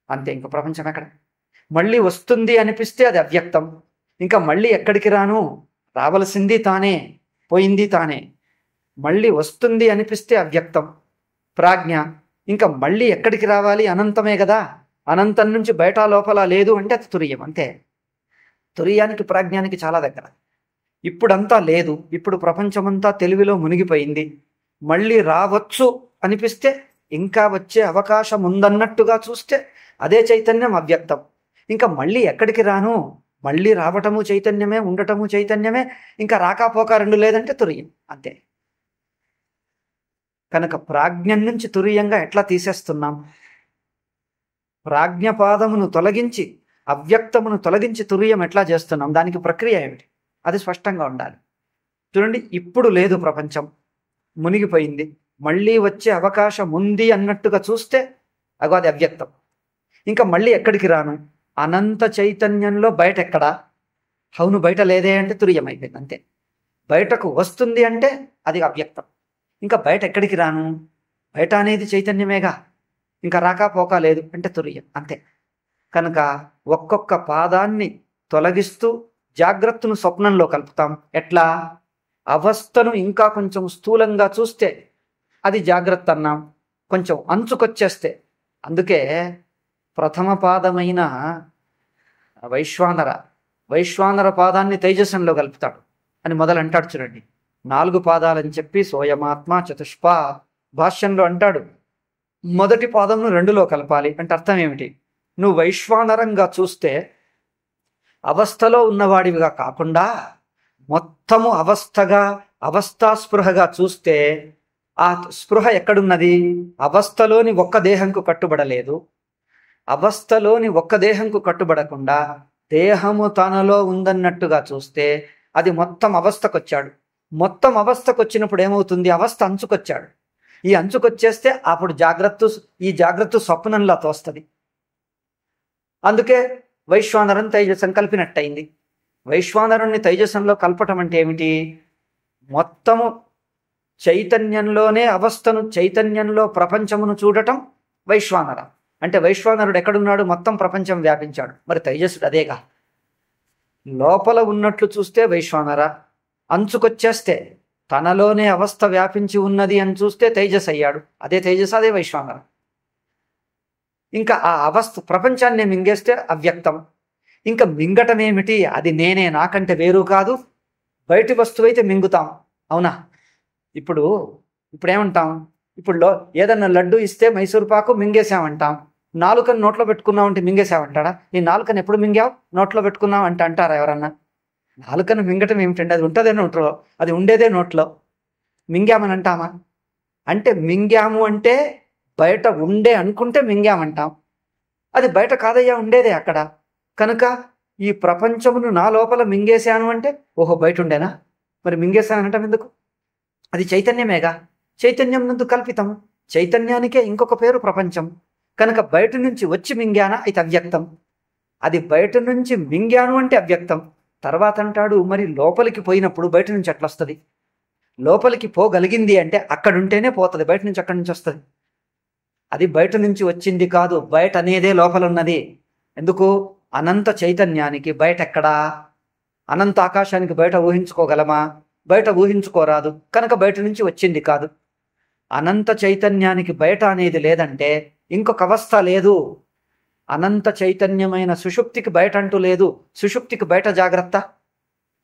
అంతే, ఇంక ప్రపంచం ఎక్కడ? మళ్ళీ వస్తుంది అనిపిస్తే అది అవ్యక్తం. ఇంకా మళ్ళీ ఎక్కడికి రాను, రావలసింది తానే, పోయింది తానే. మళ్ళీ వస్తుంది అనిపిస్తే అవ్యక్తం ప్రాజ్ఞ. ఇంకా మళ్ళీ ఎక్కడికి రావాలి? అనంతమే కదా. అనంతం నుంచి బయట లోపల లేదు అంటే అది తురియం. అంతే. తురియానికి ప్రాజ్ఞానికి చాలా దగ్గర. ఇప్పుడంతా లేదు, ఇప్పుడు ప్రపంచమంతా తెలివిలో మునిగిపోయింది. మళ్ళీ రావచ్చు అనిపిస్తే, ఇంకా వచ్చే అవకాశం ఉందన్నట్టుగా చూస్తే అదే చైతన్యం అవ్యక్తం. ఇంకా మళ్ళీ ఎక్కడికి రాను, మళ్ళీ రావటము చైతన్యమే, ఉండటము చైతన్యమే, ఇంకా రాకపోక రెండు లేదంటే తురియం. అంతే. కనుక ప్రాజ్ఞం నుంచి తురియంగా ఎట్లా తీసేస్తున్నాం? ప్రాజ్ఞపాదమును తొలగించి అవ్యక్తమును తొలగించి తురియం ఎట్లా చేస్తున్నాం? దానికి ప్రక్రియ ఏమిటి? అది స్పష్టంగా ఉండాలి. చూడండి, ఇప్పుడు లేదు, ప్రపంచం మునిగిపోయింది, మళ్ళీ వచ్చే అవకాశం ఉంది అన్నట్టుగా చూస్తే అగో అది అవ్యక్తం. ఇంకా మళ్ళీ ఎక్కడికి రాను, అనంత చైతన్యంలో బయట ఎక్కడా? అవును బయట లేదే అంటే తురియం అయిపోయింది. అంతే. బయటకు వస్తుంది అంటే అది అవ్యక్తం. ఇంకా బయట ఎక్కడికి రాను, బయట అనేది చైతన్యమేగా, ఇంకా రాకపోక లేదు అంటే తురియం. అంతే. కనుక ఒక్కొక్క పాదాన్ని తొలగిస్తూ జాగ్రత్తను స్వప్నంలో కలుపుతాం. ఎట్లా? అవస్థను ఇంకా కొంచెం స్థూలంగా చూస్తే అది జాగ్రత్త అన్నాం, కొంచెం అంచుకొచ్చేస్తే. అందుకే ప్రథమ పాదమైన వైశ్వానర పాదాన్ని తైజసంలో కలుపుతాడు అని మొదలంటాడు చూడండి. 4 పాదాలని చెప్పి సోయమాత్మ చతుష్పా భాష్యంలో అంటాడు. మొదటి పాదంను 2లో కలపాలి అంటే అర్థం ఏమిటి? నువ్వు వైశ్వానరంగా చూస్తే అవస్థలో ఉన్నవాడివిగా కాకుండా మొత్తము అవస్థగా, అవస్థాస్పృహగా చూస్తే ఆ స్పృహ ఎక్కడున్నది? అవస్థలోని ఒక్క దేహంకు కట్టుబడలేదు. అవస్థలోని ఒక్క దేహంకు కట్టుబడకుండా దేహము తనలో ఉందన్నట్టుగా చూస్తే అది మొత్తం అవస్థకొచ్చాడు. మొత్తం అవస్థకొచ్చినప్పుడు ఏమవుతుంది? అవస్థ అంచుకొచ్చాడు. ఈ అంచుకొచ్చేస్తే అప్పుడు ఈ జాగ్రత్త స్వప్నంలా తోస్తుంది. అందుకే వైశ్వానరం తైజసం కలిపినట్టయింది. వైశ్వానరుణ్ణి తైజసంలో కలపటం అంటే ఏమిటి? మొత్తము చైతన్యంలోనే అవస్థను, చైతన్యంలో ప్రపంచమును చూడటం వైశ్వానర. అంటే వైశ్వానరుడు ఎక్కడున్నాడు? మొత్తం ప్రపంచం వ్యాపించాడు. మరి తైజస్సుడు అదేగా. లోపల ఉన్నట్లు చూస్తే వైశ్వానర, అంచుకొచ్చేస్తే తనలోనే అవస్థ వ్యాపించి ఉన్నది అని చూస్తే తేజస్ అయ్యాడు. అదే తేజస్, అదే వైశ్వానర. ఇంకా ఆ అవస్థ ప్రపంచాన్ని మింగేస్తే అవ్యక్తం. ఇంకా మింగటం ఏమిటి? అది నేనే, నాకంటే వేరు కాదు. బయటి వస్తువు అయితే మింగుతాం, అవునా? ఇప్పుడు ఏమంటాం? ఇప్పుడు ఏదన్నా లడ్డు ఇస్తే మైసూర్ పాకు మింగేసామంటాం. నాలుకను నోట్లో పెట్టుకున్నావు అంటే మింగేసామంటాడా? ఈ నాలుకను ఎప్పుడు మింగావు? నోట్లో పెట్టుకున్నావు అంటే అంటారా ఎవరన్నా? నాలుకను మింగటం ఏమిటండి? అది ఉంటుందే నోట్లో, అది ఉండేదే నోట్లో. మింగామని అంటామా? అంటే మింగాము అంటే బయట ఉండే అనుకుంటే మింగామంటాం. అది బయట కాదయ్యా, ఉండేదే అక్కడ. కనుక ఈ ప్రపంచమును నా లోపల మింగేశాను అంటే ఓహో బయట ఉండేనా, మరి మింగేశాను అంటాం ఎందుకు? అది చైతన్యమేగా. చైతన్యం నందు కల్పితం. చైతన్యానికే ఇంకొక పేరు ప్రపంచం. కనుక బయట నుంచి వచ్చి మింగానా అయితే అవ్యక్తం. అది బయట నుంచి మింగాను అంటే అవ్యక్తం. తర్వాత అంటాడు మరి లోపలికి పోయినప్పుడు బయట నుంచి ఎట్లా వస్తుంది? లోపలికి పోగలిగింది అంటే అక్కడుంటేనే పోతుంది, బయట నుంచి అక్కడి నుంచి వస్తుంది. అది బయట నుంచి వచ్చింది కాదు, బయట అనేదే లోపల ఉన్నది. ఎందుకు? అనంత చైతన్యానికి బయట ఎక్కడా? అనంత ఆకాశానికి బయట ఊహించుకోగలమా? బయట ఊహించుకోరాదు. కనుక బయట నుంచి వచ్చింది కాదు. అనంత చైతన్యానికి బయట అనేది లేదంటే ఇంకొక అవస్థ లేదు. అనంత చైతన్యమైన సుషుప్తికి బయట అంటూ లేదు. సుషుప్తికి బయట జాగ్రత్త.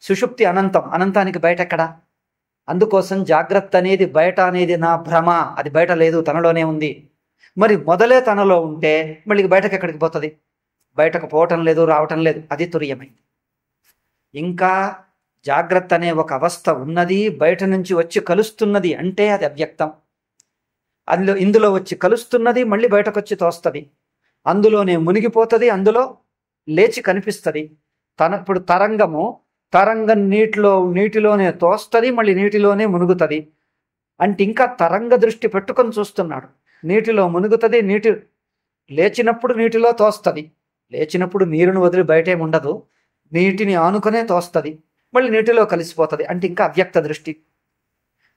సుషుప్తి అనంతం, అనంతానికి బయట ఎక్కడా? అందుకోసం జాగ్రత్త అనేది బయట అనేది నా భ్రమ. అది బయట లేదు, తనలోనే ఉంది. మరి మొదలే తనలో ఉంటే మళ్ళీ బయటకు ఎక్కడికి పోతుంది? బయటకు పోవటం లేదు, రావటం లేదు. అది తుర్యమైంది. ఇంకా జాగ్రత్త అనే ఒక అవస్థ ఉన్నది, బయట నుంచి వచ్చి కలుస్తున్నది అంటే అది అవ్యక్తం. ఇందులో వచ్చి కలుస్తున్నది, మళ్ళీ బయటకు వచ్చి తోస్తుంది. అందులోనే మునిగిపోతుంది, అందులో లేచి కనిపిస్తుంది. ఇప్పుడు తరంగం నీటిలోనే తోస్తుంది, మళ్ళీ నీటిలోనే మునుగుతుంది. అంటే ఇంకా తరంగ దృష్టి పెట్టుకొని చూస్తున్నాడు. నీటిలో మునుగుతుంది, లేచినప్పుడు నీటిలో తోస్తుంది. లేచినప్పుడు నీరును వదిలి బయటేం ఉండదు, నీటిని ఆనుకునే తోస్తుంది, మళ్ళీ నీటిలో కలిసిపోతుంది. అంటే ఇంకా అవ్యక్త దృష్టి.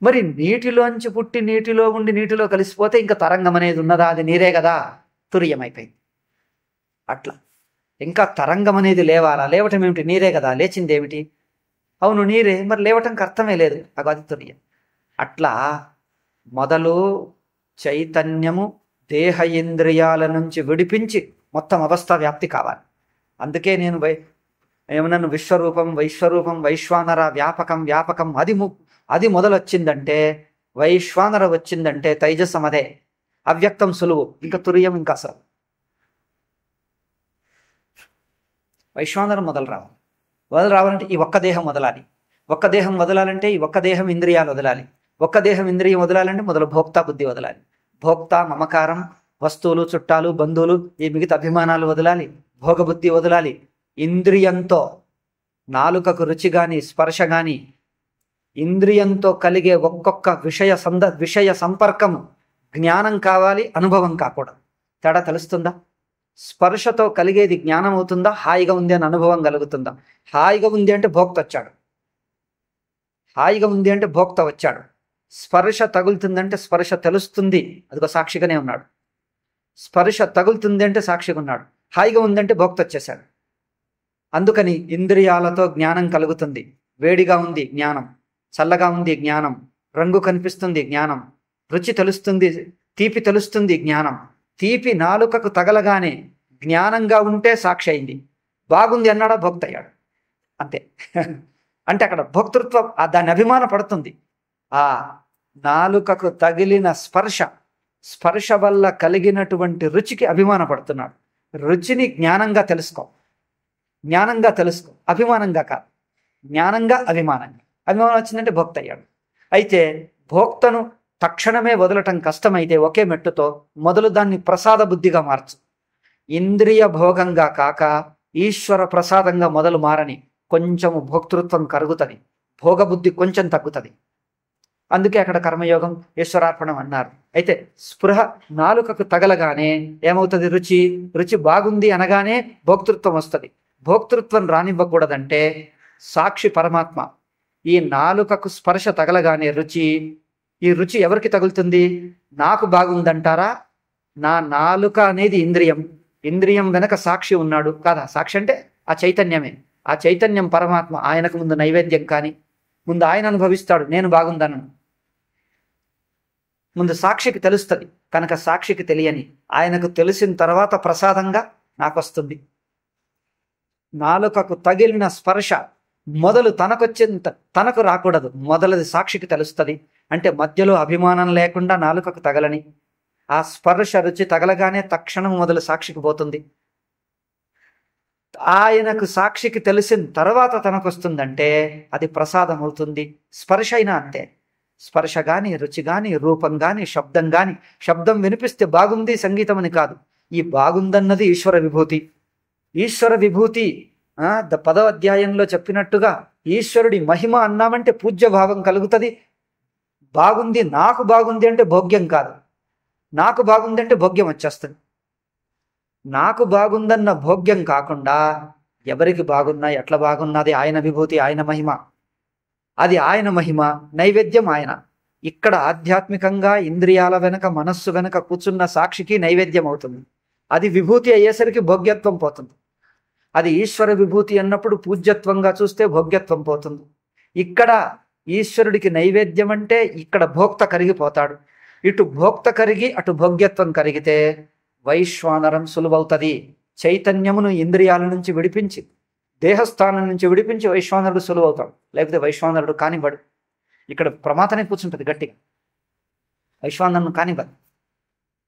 మరి నీటిలోంచి పుట్టి నీటిలో ఉండి నీటిలో కలిసిపోతే ఇంకా తరంగం అనేది ఉన్నదా? అది నీరే కదా, తుర్యమైపోయింది. అట్లా ఇంకా తరంగం అనేది లేవాలా? లేవటం ఏమిటి? నీరే కదా. లేచింది ఏమిటి? అవును నీరే, మరి లేవటంకి అర్థమే లేదు. అది తుర్యం. అట్లా మొదలు చైతన్యము దేహ ఇంద్రియాల నుంచి విడిపించి మొత్తం అవస్థ వ్యాప్తి కావాలి. అందుకే నేను ఏమన్నాను? విశ్వరూపం వైశ్వరూపం వైశ్వానర వ్యాపకం వ్యాపకం. అది మొదలొచ్చిందంటే, వైశ్వానర వచ్చిందంటే తైజసం అదే. అవ్యక్తం సులువు, ఇంకా తుర్యం ఇంకా అసలు. వైశ్వానరం మొదలు రావాలంటే ఈ ఒక్క దేహం వదలాలి. ఒక్క దేహం వదలాలంటే ఈ ఒక్క దేహం ఇంద్రియాలు వదలాలి. ఒక్క దేహం ఇంద్రియం వదలాలంటే మొదలు భోక్తా బుద్ధి వదలాలి. భోక్త మమకారం, వస్తువులు చుట్టాలు బంధువులు ఈ మిగతా అభిమానాలు వదలాలి. భోగబుద్ధి వదలాలి. ఇంద్రియంతో నాలుకకు రుచి గాని స్పర్శ గాని, ఇంద్రియంతో కలిగే ఒక్కొక్క విషయ సంపర్కం జ్ఞానం కావాలి, అనుభవం కాకూడదు. తేడా తెలుస్తుందా? స్పర్శతో కలిగేది జ్ఞానం అవుతుందా? హాయిగా ఉంది అని అనుభవం కలుగుతుందా? హాయిగా ఉంది అంటే భోక్త వచ్చాడు. హాయిగా ఉంది అంటే భోక్త వచ్చాడు. స్పర్శ తగులుతుందంటే స్పర్శ తెలుస్తుంది, అదిగో సాక్షిగానే ఉన్నాడు. స్పర్శ తగులుతుంది అంటే సాక్షిగా ఉన్నాడు. హాయిగా ఉందంటే భోక్త వచ్చేశాడు. అందుకని ఇంద్రియాలతో జ్ఞానం కలుగుతుంది. వేడిగా ఉంది జ్ఞానం, చల్లగా ఉంది జ్ఞానం, రంగు కనిపిస్తుంది జ్ఞానం, రుచి తెలుస్తుంది, తీపి తెలుస్తుంది జ్ఞానం. తీపి నాలుకకు తగలగానే జ్ఞానంగా ఉంటే సాక్షి అయింది. బాగుంది అన్నాడా భోక్త అయ్యాడు. అంతే. అంటే అక్కడ భోక్తృత్వం దాన్ని అభిమాన పడుతుంది. ఆ నాలుకకు తగిలిన స్పర్శ వల్ల కలిగినటువంటి రుచికి అభిమాన పడుతున్నాడు. రుచిని జ్ఞానంగా తెలుసుకో, అభిమానంగా కాదు. జ్ఞానంగా అభిమానంగా. అభిమానం వచ్చిందంటే భోక్త అయ్యాడు. అయితే భోక్తను తక్షణమే వదలటం కష్టమైతే ఒకే మెట్టుతో మొదలు దాన్ని ప్రసాద బుద్ధిగా మార్చు. ఇంద్రియ భోగంగా కాక ఈశ్వర ప్రసాదంగా మొదలు మారని కొంచెము భోక్తృత్వం కరుగుతుంది, భోగబుద్ధి కొంచెం తగ్గుతుంది. అందుకే అక్కడ కర్మయోగం ఈశ్వరార్పణం అన్నారు. అయితే స్పృహ నాలుకకు తగలగానే ఏమవుతుంది? రుచి బాగుంది అనగానే భోక్తృత్వం వస్తుంది. భోక్తృత్వం రానివ్వకూడదంటే సాక్షి పరమాత్మ. ఈ నాలుకకు స్పర్శ తగలగానే ఈ రుచి ఎవరికి తగులుతుంది? నాకు బాగుందంటారా? నా నాలుక అనేది ఇంద్రియం వెనక సాక్షి ఉన్నాడు కాదా? సాక్షి అంటే ఆ చైతన్యమే. ఆ చైతన్యం పరమాత్మ. ఆయనకు ముందు నైవేద్యం కానీ ముందు ఆయన అనుభవిస్తాడు, నేను బాగుందను. ముందు సాక్షికి తెలుస్తుంది. కనుక సాక్షికి తెలియని ఆయనకు తెలిసిన తర్వాత ప్రసాదంగా నాకు వస్తుంది. నాలుకకు తగిలిన స్పర్శ మొదలు తనకు రాకూడదు, మొదలది సాక్షికి తెలుస్తుంది. అంటే మధ్యలో అభిమానం లేకుండా నాలుకకు తగలని ఆ స్పర్శ రుచి తగలగానే తక్షణం మొదలు సాక్షికి పోతుంది. ఆయనకు సాక్షికి తెలిసిన తర్వాత తనకు వస్తుందంటే అది ప్రసాదం అవుతుంది. స్పర్శ అయినా అంతే. స్పర్శ కానీ, రుచి కానీ, రూపం కానీ, శబ్దం కానీ. శబ్దం వినిపిస్తే బాగుంది సంగీతం అని కాదు. ఈ బాగుందన్నది ఈశ్వర విభూతి. ఈశ్వర విభూతి 10వ అధ్యాయంలో చెప్పినట్టుగా ఈశ్వరుడి మహిమ అన్నామంటే పూజ్యభావం కలుగుతుంది. బాగుంది, నాకు బాగుంది అంటే భోగ్యం కాదు. నాకు బాగుంది అంటే భోగ్యం వచ్చేస్తుంది. నాకు బాగుందన్న భోగ్యం కాకుండా ఎవరికి బాగున్నాయి, ఎట్లా బాగున్నది ఆయన విభూతి, ఆయన మహిమ. అది ఆయన మహిమ, నైవేద్యం ఆయన. ఇక్కడ ఆధ్యాత్మికంగా ఇంద్రియాల వెనక, మనస్సు వెనక కూర్చున్న సాక్షికి నైవేద్యం అవుతుంది. అది విభూతి అయ్యేసరికి భోగ్యత్వం పోతుంది. అది ఈశ్వర విభూతి అన్నప్పుడు పూజ్యత్వంగా చూస్తే భోగ్యత్వం పోతుంది. ఇక్కడ ఈశ్వరుడికి నైవేద్యం అంటే ఇక్కడ భోక్త కరిగిపోతాడు. ఇటు భోక్త కరిగి అటు భోగ్యత్వం కరిగితే వైశ్వానరం సులువవుతుంది. చైతన్యమును ఇంద్రియాల నుంచి విడిపించి, దేహస్థానం నుంచి విడిపించి వైశ్వానరుడు సులువవుతాడు. లేకపోతే వైశ్వానరుడు కానివ్వడు. ఇక్కడ ప్రమాదనే కూర్చుంటుంది గట్టిగా, వైశ్వానరుడు కానివ్వదు.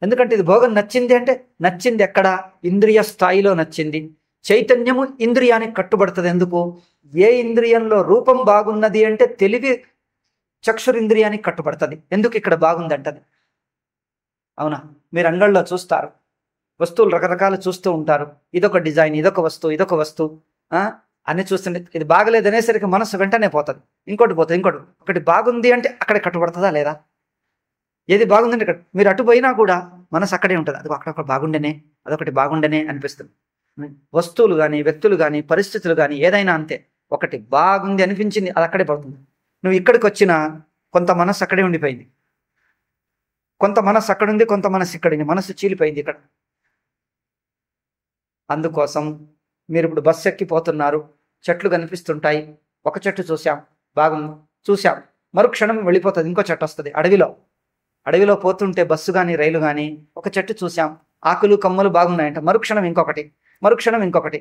ఎందుకంటే ఇది భోగం నచ్చింది అంటే నచ్చింది ఎక్కడ? ఇంద్రియ స్థాయిలో నచ్చింది. చైతన్యము ఇంద్రియానికి కట్టుబడుతుంది. ఎందుకు? ఏ ఇంద్రియంలో రూపం బాగున్నది అంటే తెలివి చక్షురింద్రియానికి కట్టుబడుతుంది. ఎందుకు ఇక్కడ బాగుంది అంటది. అవునా? మీరు అంగళ్ళలో చూస్తారు, వస్తువులు రకరకాలు చూస్తూ ఉంటారు. ఇదొక డిజైన్, ఇదొక వస్తువు, ఇదొక వస్తువు అన్ని చూస్తుంటే ఇది బాగలేదు అనేసరికి మనసు వెంటనే పోతుంది, ఇంకోటి పోతుంది, ఇంకోటి. ఒకటి బాగుంది అంటే అక్కడే కట్టుబడుతుందా లేదా? ఏది బాగుందంటే ఇక్కడ మీరు అటు పోయినా కూడా మనసు అక్కడే ఉంటుంది. అది అక్కడొకటి బాగుండేనే, అదొకటి బాగుండేనే అనిపిస్తుంది. వస్తువులు కానీ, వ్యక్తులు కానీ, పరిస్థితులు కానీ ఏదైనా అంతే. ఒకటి బాగుంది అనిపించింది, అది అక్కడే పడుతుంది. నువ్వు ఇక్కడికి వచ్చినా కొంత మనసు అక్కడే ఉండిపోయింది, కొంత మనసు అక్కడుంది, కొంత మనసు ఇక్కడుంది. మనసు చీలిపోయింది ఇక్కడ. అందుకోసం మీరు ఇప్పుడు బస్సు ఎక్కిపోతున్నారు, చెట్లు కనిపిస్తుంటాయి. ఒక చెట్టు చూసాం, బాగుంది, చూసాం, మరుక్షణం వెళ్ళిపోతుంది, ఇంకో చెట్టు వస్తుంది. అడవిలో పోతుంటే బస్సు కానీ, రైలు కానీ ఒక చెట్టు చూసాం, ఆకులు కమ్మలు బాగున్నాయంట, మరుక్షణం ఇంకొకటి, మరుక్షణం ఇంకొకటి.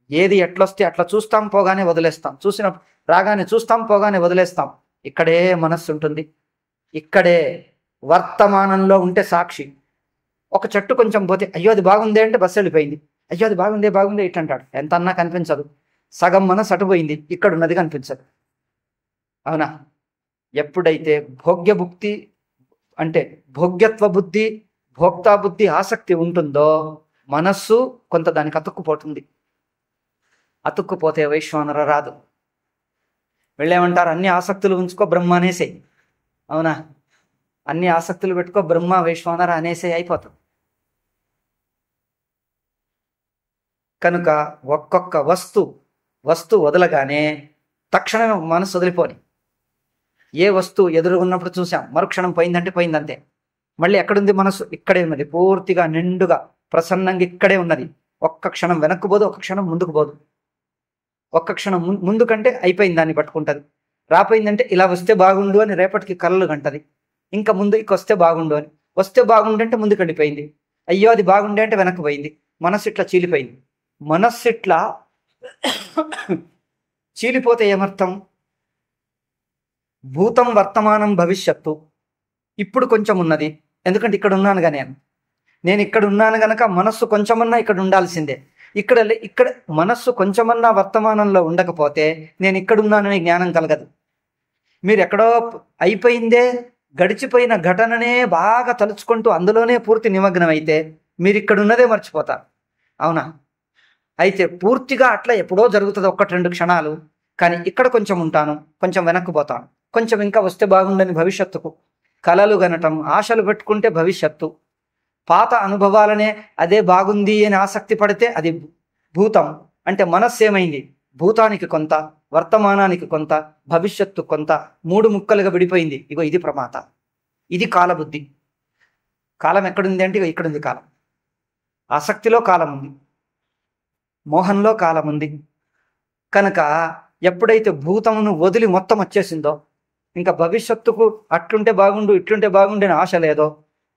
ఏది ఎట్లొస్తే అట్లా చూస్తాం, పోగానే వదిలేస్తాం. రాగానే చూస్తాం, పోగానే వదిలేస్తాం. ఇక్కడే మనస్సు ఉంటుంది. ఇక్కడే వర్తమానంలో ఉంటే సాక్షి. ఒక చెట్టు కొంచెం పోతే అయ్యో అది బాగుంది అంటే బస్సు వెళ్ళిపోయింది, అయ్యో అది బాగుందే ఇట్లా అంటాడు. ఎంత అన్నా కనిపించదు. సగం మనసు అటుపోయింది, ఇక్కడ ఉన్నది కనిపించదు. అవునా? ఎప్పుడైతే భోగ్యభుక్తి అంటే భోగ్యత్వ బుద్ధి, భోక్తా బుద్ధి, ఆసక్తి ఉంటుందో మనస్సు కొంత దానికి అతుక్కుపోతుంది. అతుక్కుపోతే వైశ్వానర రాదు. వెళ్ళేమంటారు, అన్ని ఆసక్తులు ఉంచుకో బ్రహ్మ అనేసేయి. అవునా? అన్ని ఆసక్తులు పెట్టుకో బ్రహ్మ వైశ్వానర అనేసే అయిపోతాం. కనుక ఒక్కొక్క వస్తువు వదలగానే తక్షణమే మనసు వదిలిపోని. ఏ వస్తువు ఎదురు ఉన్నప్పుడు చూసాం, మరుక్షణం పోయిందంటే పోయిందంతే. మళ్ళీ ఎక్కడుంది మనసు? ఇక్కడే ఉన్నది, పూర్తిగా నిండుగా ప్రసన్నంగా ఇక్కడే ఉన్నది. ఒక్క క్షణం వెనక్కు పోదు, ఒక్క క్షణం ముందుకు పోదు. ఒక్క క్షణం ముందు కంటే అయిపోయింది దాన్ని పట్టుకుంటుంది. రాపోయిందంటే ఇలా వస్తే బాగుండు అని రేపటికి కలలు కంటది. ఇంకా ముందుకి వస్తే బాగుండు అని, వస్తే బాగుండు అంటే ముందుకు వెళ్ళిపోయింది. అయ్యో అది బాగుండే అంటే వెనక్కి పోయింది. మనస్సు ఇట్లా చీలిపోయింది. మనస్సు ఇట్లా చీలిపోతే ఏమర్థం? భూతం, వర్తమానం, భవిష్యత్తు. ఇప్పుడు కొంచెం ఉన్నది, ఎందుకంటే ఇక్కడ ఉన్నానుగా నేను ఇక్కడ ఉన్నాను గనక మనస్సు కొంచెమన్నా ఇక్కడ ఉండాల్సిందే. ఇక్కడ మనస్సు కొంచెమన్నా వర్తమానంలో ఉండకపోతే నేను ఇక్కడున్నాననే జ్ఞానం కలగదు. మీరు ఎక్కడో అయిపోయిందే, గడిచిపోయిన ఘటననే బాగా తలుచుకుంటూ అందులోనే పూర్తి నిమగ్నం అయితే మీరు ఇక్కడ ఉన్నదే మర్చిపోతారు. అవునా? అయితే పూర్తిగా అట్లా ఎప్పుడో జరుగుతుంది, 1-2 క్షణాలు. కానీ ఇక్కడ కొంచెం ఉంటాను, కొంచెం వెనక్కి పోతాను, కొంచెం ఇంకా వస్తే బాగుండని భవిష్యత్తుకు. కలలు గనటం, ఆశలు పెట్టుకుంటే భవిష్యత్తు. పాత అనుభవాలనే అదే బాగుంది అని ఆసక్తి పడితే అది భూతం. అంటే మనస్సు ఏమైంది? భూతానికి కొంత, వర్తమానానికి కొంత, భవిష్యత్తు కొంత, 3 ముక్కలుగా విడిపోయింది. ఇగో ఇది ప్రమాద, ఇది కాలబుద్ధి. కాలం ఎక్కడుంది అంటే ఇక్కడుంది కాలం. ఆసక్తిలో కాలం ఉంది, మోహంలో కాలం ఉంది. కనుక ఎప్పుడైతే భూతమును వదిలి మొత్తం వచ్చేసిందో ఇంకా భవిష్యత్తుకు అట్లుంటే బాగుండు, ఇట్లుంటే బాగుండు అని ఆశ లేదో,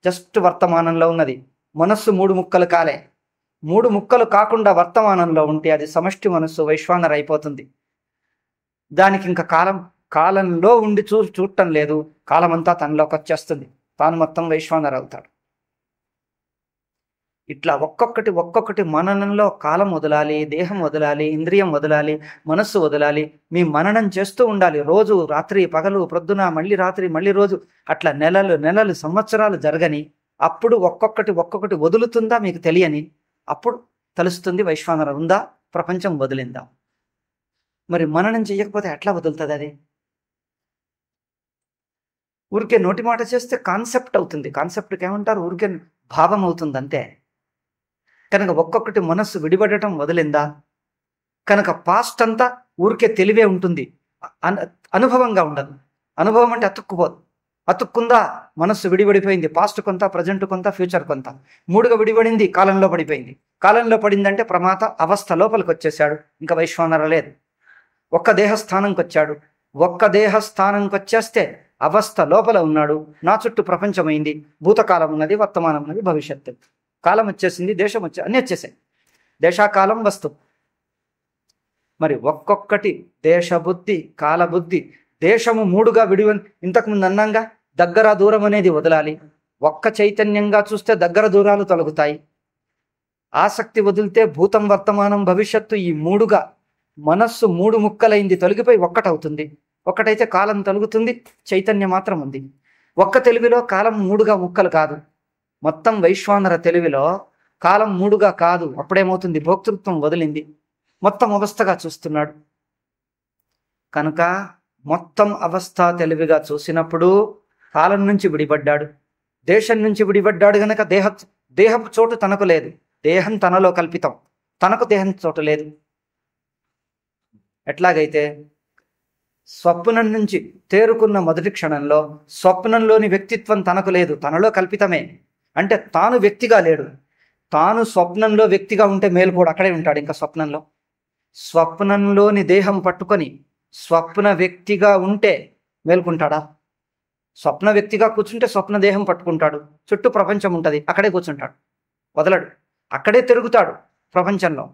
జస్ట్ వర్తమానంలో ఉన్నది. మనస్సు 3 ముక్కలు కాలే. 3 ముక్కలు కాకుండా వర్తమానంలో ఉంటే అది సమష్టి మనస్సు, వైశ్వానర అయిపోతుంది. దానికి ఇంకా కాలంలో ఉండి చూడటం లేదు. కాలమంతా తనలోకి వచ్చేస్తుంది, తాను మొత్తం వైశ్వానర అవుతాడు. ఇట్లా ఒక్కొక్కటి ఒక్కొక్కటి మననంలో కాలం వదలాలి, దేహం వదలాలి, ఇంద్రియం వదలాలి, మనస్సు వదలాలి. మీ మననం చేస్తూ ఉండాలి. రోజు రాత్రి పగలు ప్రొద్దున మళ్ళీ రాత్రి మళ్ళీ రోజు అట్లా నెలలు నెలలు సంవత్సరాలు జరగని అప్పుడు ఒక్కొక్కటి ఒక్కొక్కటి వదులుతుందా మీకు తెలియని అప్పుడు తెలుస్తుంది వైశ్వానర ఉందా, ప్రపంచం వదిలిందా. మరి మననం చెయ్యకపోతే ఎట్లా వదులుతుంది అది? ఊరికే నోటి మాట చేస్తే కాన్సెప్ట్ అవుతుంది. కాన్సెప్ట్కి ఏమంటారు? ఊరికే భావం అవుతుంది అంతే. కనుక ఒక్కొక్కటి మనస్సు విడిపడటం వదిలిందా, కనుక పాస్ట్ అంతా ఊరికే తెలివే ఉంటుంది, అనుభవంగా ఉండదు. అనుభవం అంటే అతుక్కుపోదు. అతుక్కుందా, మనస్సు విడిపడిపోయింది. పాస్ట్ కొంత, ప్రజెంట్ కొంత, ఫ్యూచర్ కొంత, మూడుగా విడిపడింది, కాలంలో పడిపోయింది. కాలంలో పడిందంటే ప్రమాత అవస్థ లోపలికి వచ్చేసాడు. ఇంకా వైశ్వానర లేదు. ఒక్క దేహస్థానంకి వచ్చాడు. ఒక్క దేహస్థానంకి వచ్చేస్తే అవస్థ లోపల ఉన్నాడు. నా చుట్టూ ప్రపంచమైంది. భూతకాలం ఉన్నది, వర్తమానం ఉన్నది, భవిష్యత్తు. కాలం వచ్చేసింది, దేశం అన్నీ వచ్చేసాయి. దేశాకాలం వస్తు. మరి ఒక్కొక్కటి దేశబుద్ధి, కాలబుద్ధి. దేశము మూడుగా ఇంతకుముందు అన్నంగా దగ్గర దూరం అనేది వదలాలి. ఒక్క చైతన్యంగా చూస్తే దగ్గర దూరాలు తొలగుతాయి. ఆసక్తి వదిలితే భూతం, వర్తమానం, భవిష్యత్తు ఈ మూడుగా మనస్సు మూడు ముక్కలైంది, తొలగిపోయి ఒక్కటవుతుంది. ఒక్కటైతే కాలం తొలుగుతుంది, చైతన్యం మాత్రం ఉంది. ఒక్క తెలివిలో కాలం మూడుగా ముక్కలు కాదు. మొత్తం వైశ్వానర తెలివిలో కాలం మూడుగా కాదు. అప్పుడేమవుతుంది? భోక్తృత్వం వదిలింది, మొత్తం అవస్థగా చూస్తున్నాడు. కనుక మొత్తం అవస్థ తెలివిగా చూసినప్పుడు కాలం నుంచి విడిపడ్డాడు, దేశం నుంచి విడిపడ్డాడు. గనక దేహపు చోటు తనకు లేదు, దేహం తనలో కల్పితం, తనకు దేహం చోటు లేదు. ఎట్లాగైతే స్వప్నం నుంచి తేరుకున్న మొదటి క్షణంలో స్వప్నంలోని వ్యక్తిత్వం తనకు లేదు, తనలో కల్పితమే. అంటే తాను వ్యక్తిగా లేడు. తాను స్వప్నంలో వ్యక్తిగా ఉంటే మేలుకోడు, అక్కడే ఉంటాడు. ఇంకా స్వప్నంలోని దేహం పట్టుకొని స్వప్న వ్యక్తిగా ఉంటే మేలుకుంటాడా? స్వప్న వ్యక్తిగా కూర్చుంటే స్వప్న దేహం పట్టుకుంటాడు, చుట్టూ ప్రపంచం ఉంటుంది, అక్కడే కూర్చుంటాడు, వదలడు, అక్కడే తిరుగుతాడు ప్రపంచంలో.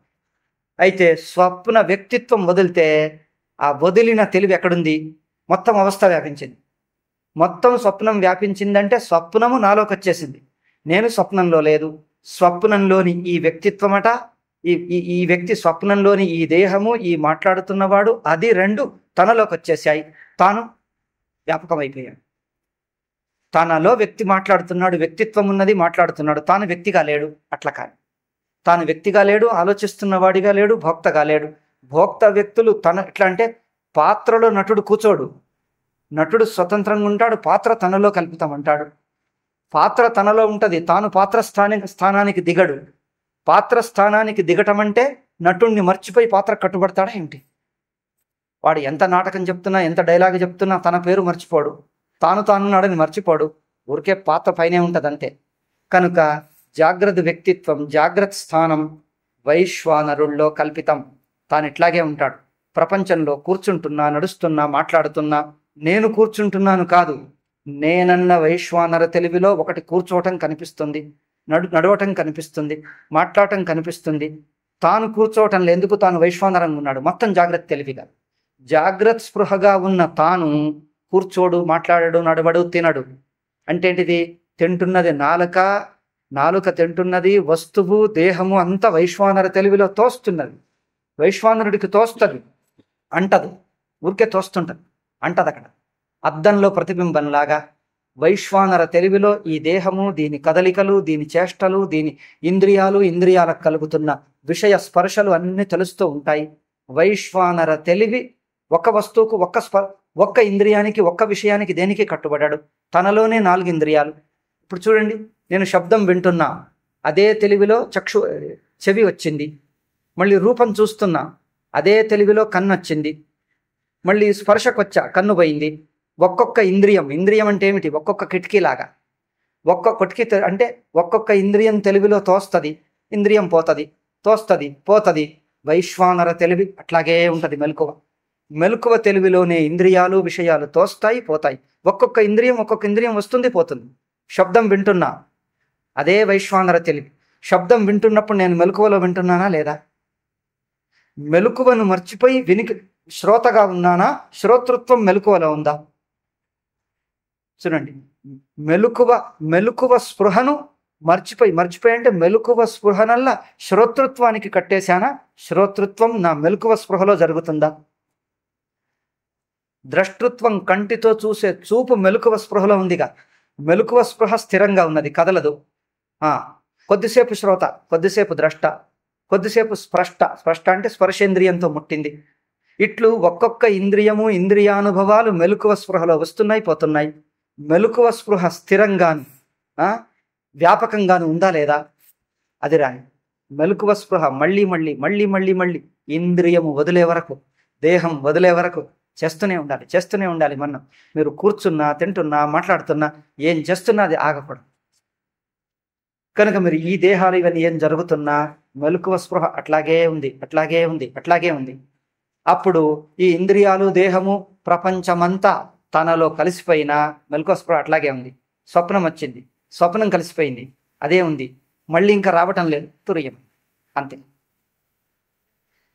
అయితే స్వప్న వ్యక్తిత్వం వదిలితే ఆ వదిలిన తెలివి ఎక్కడుంది? మొత్తం అవస్థ వ్యాపించింది. మొత్తం స్వప్నం వ్యాపించిందంటే స్వప్నము నాలోకి వచ్చేసింది. నేను స్వప్నంలో లేదు, స్వప్నంలోని ఈ వ్యక్తిత్వమట, ఈ వ్యక్తి స్వప్నంలోని ఈ దేహము, ఈ మాట్లాడుతున్నవాడు, అది రెండు తనలోకి వచ్చేసాయి. తాను వ్యాపకమైపోయాడు. తనలో వ్యక్తి మాట్లాడుతున్నాడు, వ్యక్తిత్వం ఉన్నది, మాట్లాడుతున్నాడు. తాను వ్యక్తిగా లేడు. అట్లా కాదు, తాను వ్యక్తిగా లేడు, ఆలోచిస్తున్నవాడిగా లేడు, భోక్తగా లేడు. భోక్త వ్యక్తులు ఎట్లా అంటే పాత్రలో నటుడు కూర్చోడు, నటుడు స్వతంత్రంగా ఉంటాడు, పాత్ర తనలో కల్పితమంటాడు. పాత్ర తనలో ఉంటుంది, తాను పాత్ర స్థానానికి దిగడు. పాత్ర స్థానానికి దిగటం అంటే నటుణ్ణి మర్చిపోయి పాత్ర కట్టుబడతాడా ఏమిటి? వాడు ఎంత నాటకం చెప్తున్నా, ఎంత డైలాగ్ చెప్తున్నా తన పేరు మర్చిపోడు, తానున్నాడని మర్చిపోడు, ఊరికే పాత్ర పైనే ఉంటుంది అంతే. కనుక జాగ్రత్త వ్యక్తిత్వం, జాగ్రత్త స్థానం వైశ్వానరుల్లో కల్పితం. తాను ఇట్లాగే ఉంటాడు. ప్రపంచంలో కూర్చుంటున్నా, నడుస్తున్నా, మాట్లాడుతున్నా నేను కూర్చుంటున్నాను కాదు, నేనన్న వైశ్వానర తెలివిలో ఒకటి కూర్చోవటం కనిపిస్తుంది, నడవటం కనిపిస్తుంది, మాట్లాడటం కనిపిస్తుంది. తాను కూర్చోవటంలో ఎందుకు? తాను వైశ్వానరంగా ఉన్నాడు. మొత్తం జాగ్రత్త తెలివిగా, జాగ్రత్త స్పృహగా ఉన్న తాను కూర్చోడు, మాట్లాడడు, నడవడు, తినడు. అంటే ఏంటిది? తింటున్నది నాలుక తింటున్నది, వస్తువు, దేహము అంతా వైశ్వానర తెలివిలో తోస్తున్నది. వైశ్వానరుడికి తోస్తుంది, అంటదు, ఊరికే తోస్తుంటది, అంటది. అక్కడ అద్దంలో ప్రతిబింబంలాగా వైశ్వానర తెలివిలో ఈ దేహము, దీని కదలికలు, దీని చేష్టలు, దీని ఇంద్రియాలకు కలుగుతున్న విషయ స్పర్శలు అన్నీ తెలుస్తూ ఉంటాయి. వైశ్వానర తెలివి ఒక వస్తువుకు, ఒక్క ఇంద్రియానికి, ఒక్క విషయానికి, దేనికి కట్టుబడ్డాడు. తనలోనే 4 ఇంద్రియాలు. ఇప్పుడు చూడండి, నేను శబ్దం వింటున్నా, అదే తెలివిలో చెవి వచ్చింది. మళ్ళీ రూపం చూస్తున్నా, అదే తెలివిలో కన్ను వచ్చింది. మళ్ళీ స్పర్శకొచ్చా, కన్ను పోయింది. ఒక్కొక్క ఇంద్రియం అంటే ఏమిటి? ఒక్కొక్క కిటికీలాగా. ఒక్కొక్క కిటికీ అంటే ఒక్కొక్క ఇంద్రియం తెలివిలో తోస్తుంది, ఇంద్రియం పోతుంది, తోస్తుంది, పోతుంది. వైశ్వానర తెలివి అట్లాగే ఉంటుంది. మెలకువ తెలివిలోనే ఇంద్రియాలు, విషయాలు తోస్తాయి, పోతాయి. ఒక్కొక్క ఇంద్రియం వస్తుంది, పోతుంది. శబ్దం వింటున్నా, అదే వైశ్వానర తెలివి. శబ్దం వింటున్నప్పుడు నేను మెలకువలో వింటున్నానా లేదా? మెలకువను మర్చిపోయి శ్రోతగా ఉన్నానా? శ్రోతృత్వం మెలకువలో ఉందా? చూడండి, మెలకువ స్పృహను మర్చిపోయి అంటే మెలకువ స్పృహనల్లా శ్రోతృత్వానికి కట్టేశానా? శ్రోతృత్వం నా మెలకువ స్పృహలో జరుగుతుందా? ద్రష్టృత్వం కంటితో చూసే చూపు మెలకువ స్పృహలో ఉందిగా. మెలకువ స్పృహ స్థిరంగా ఉన్నది, కదలదు. కొద్దిసేపు శ్రోత, కొద్దిసేపు ద్రష్ట, కొద్దిసేపు స్పష్ట అంటే స్పర్శేంద్రియంతో ముట్టింది. ఇట్లు ఒక్కొక్క ఇంద్రియము ఇంద్రియానుభవాలు మెలకువ స్పృహలో వస్తున్నాయి, పోతున్నాయి. మెలకువ స్పృహ స్థిరంగాను వ్యాపకంగాను ఉందా లేదా? అది రాని మెలకువ స్పృహ మళ్ళీ మళ్ళీ మళ్ళీ మళ్ళీ మళ్ళీ ఇంద్రియము వదిలే వరకు, దేహం వదిలే వరకు చేస్తూనే ఉండాలి. మనం మీరు కూర్చున్నా, తింటున్నా, మాట్లాడుతున్నా, ఏం చేస్తున్నా అది ఆగకూడదు. కనుక మీరు ఈ దేహాలు ఇవన్నీ ఏం జరుగుతున్నా మెలకువ స్పృహ అట్లాగే ఉంది. అప్పుడు ఈ ఇంద్రియాలు, దేహము, ప్రపంచమంతా తనలో కలిసిపోయిన మెలకువ స్పృహ అట్లాగే ఉంది. స్వప్నం వచ్చింది, స్వప్నం కలిసిపోయింది, అదే ఉంది, మళ్ళీ ఇంకా రావటం లేదు, తురియం, అంతే.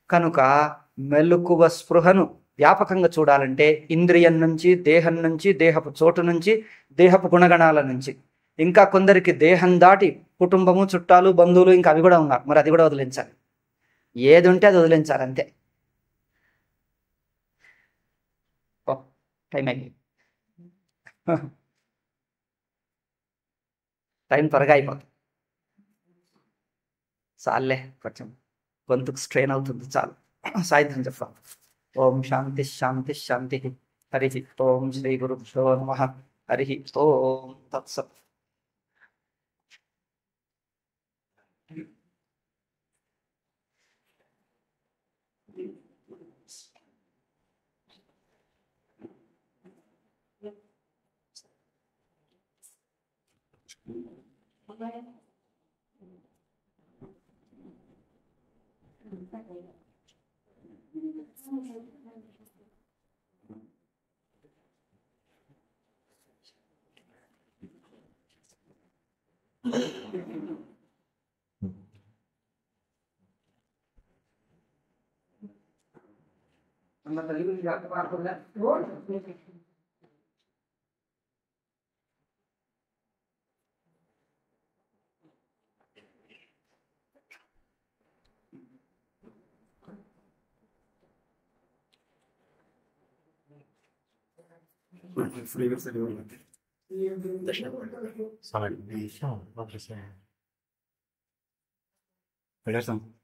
కనుక మెలకువ స్పృహను వ్యాపకంగా చూడాలంటే ఇంద్రియం నుంచి, దేహం నుంచి, దేహపు చోటు నుంచి, దేహపు గుణగణాల నుంచి, ఇంకా కొందరికి దేహం దాటి కుటుంబము, చుట్టాలు, బంధువులు, ఇంకా అవి కూడా ఉన్నారు. మరి అది కూడా వదిలించాలి. ఏది ఉంటే అది వదిలించాలి, అంతే. టైం అయింది. టైం త్వరగా అయిపోతుంది. చాలే, కొంచెం గొంతుకు స్ట్రెయిన్ అవుతుంది, చాలు. సాయంత్రం చెప్పాలి. ఓం శాంతి శాంతి శాంతి. హరి ఓం శ్రీ గురుభ్యో నమః. హరి ఓం తత్సత్. Sabe, no sé. Pero eso.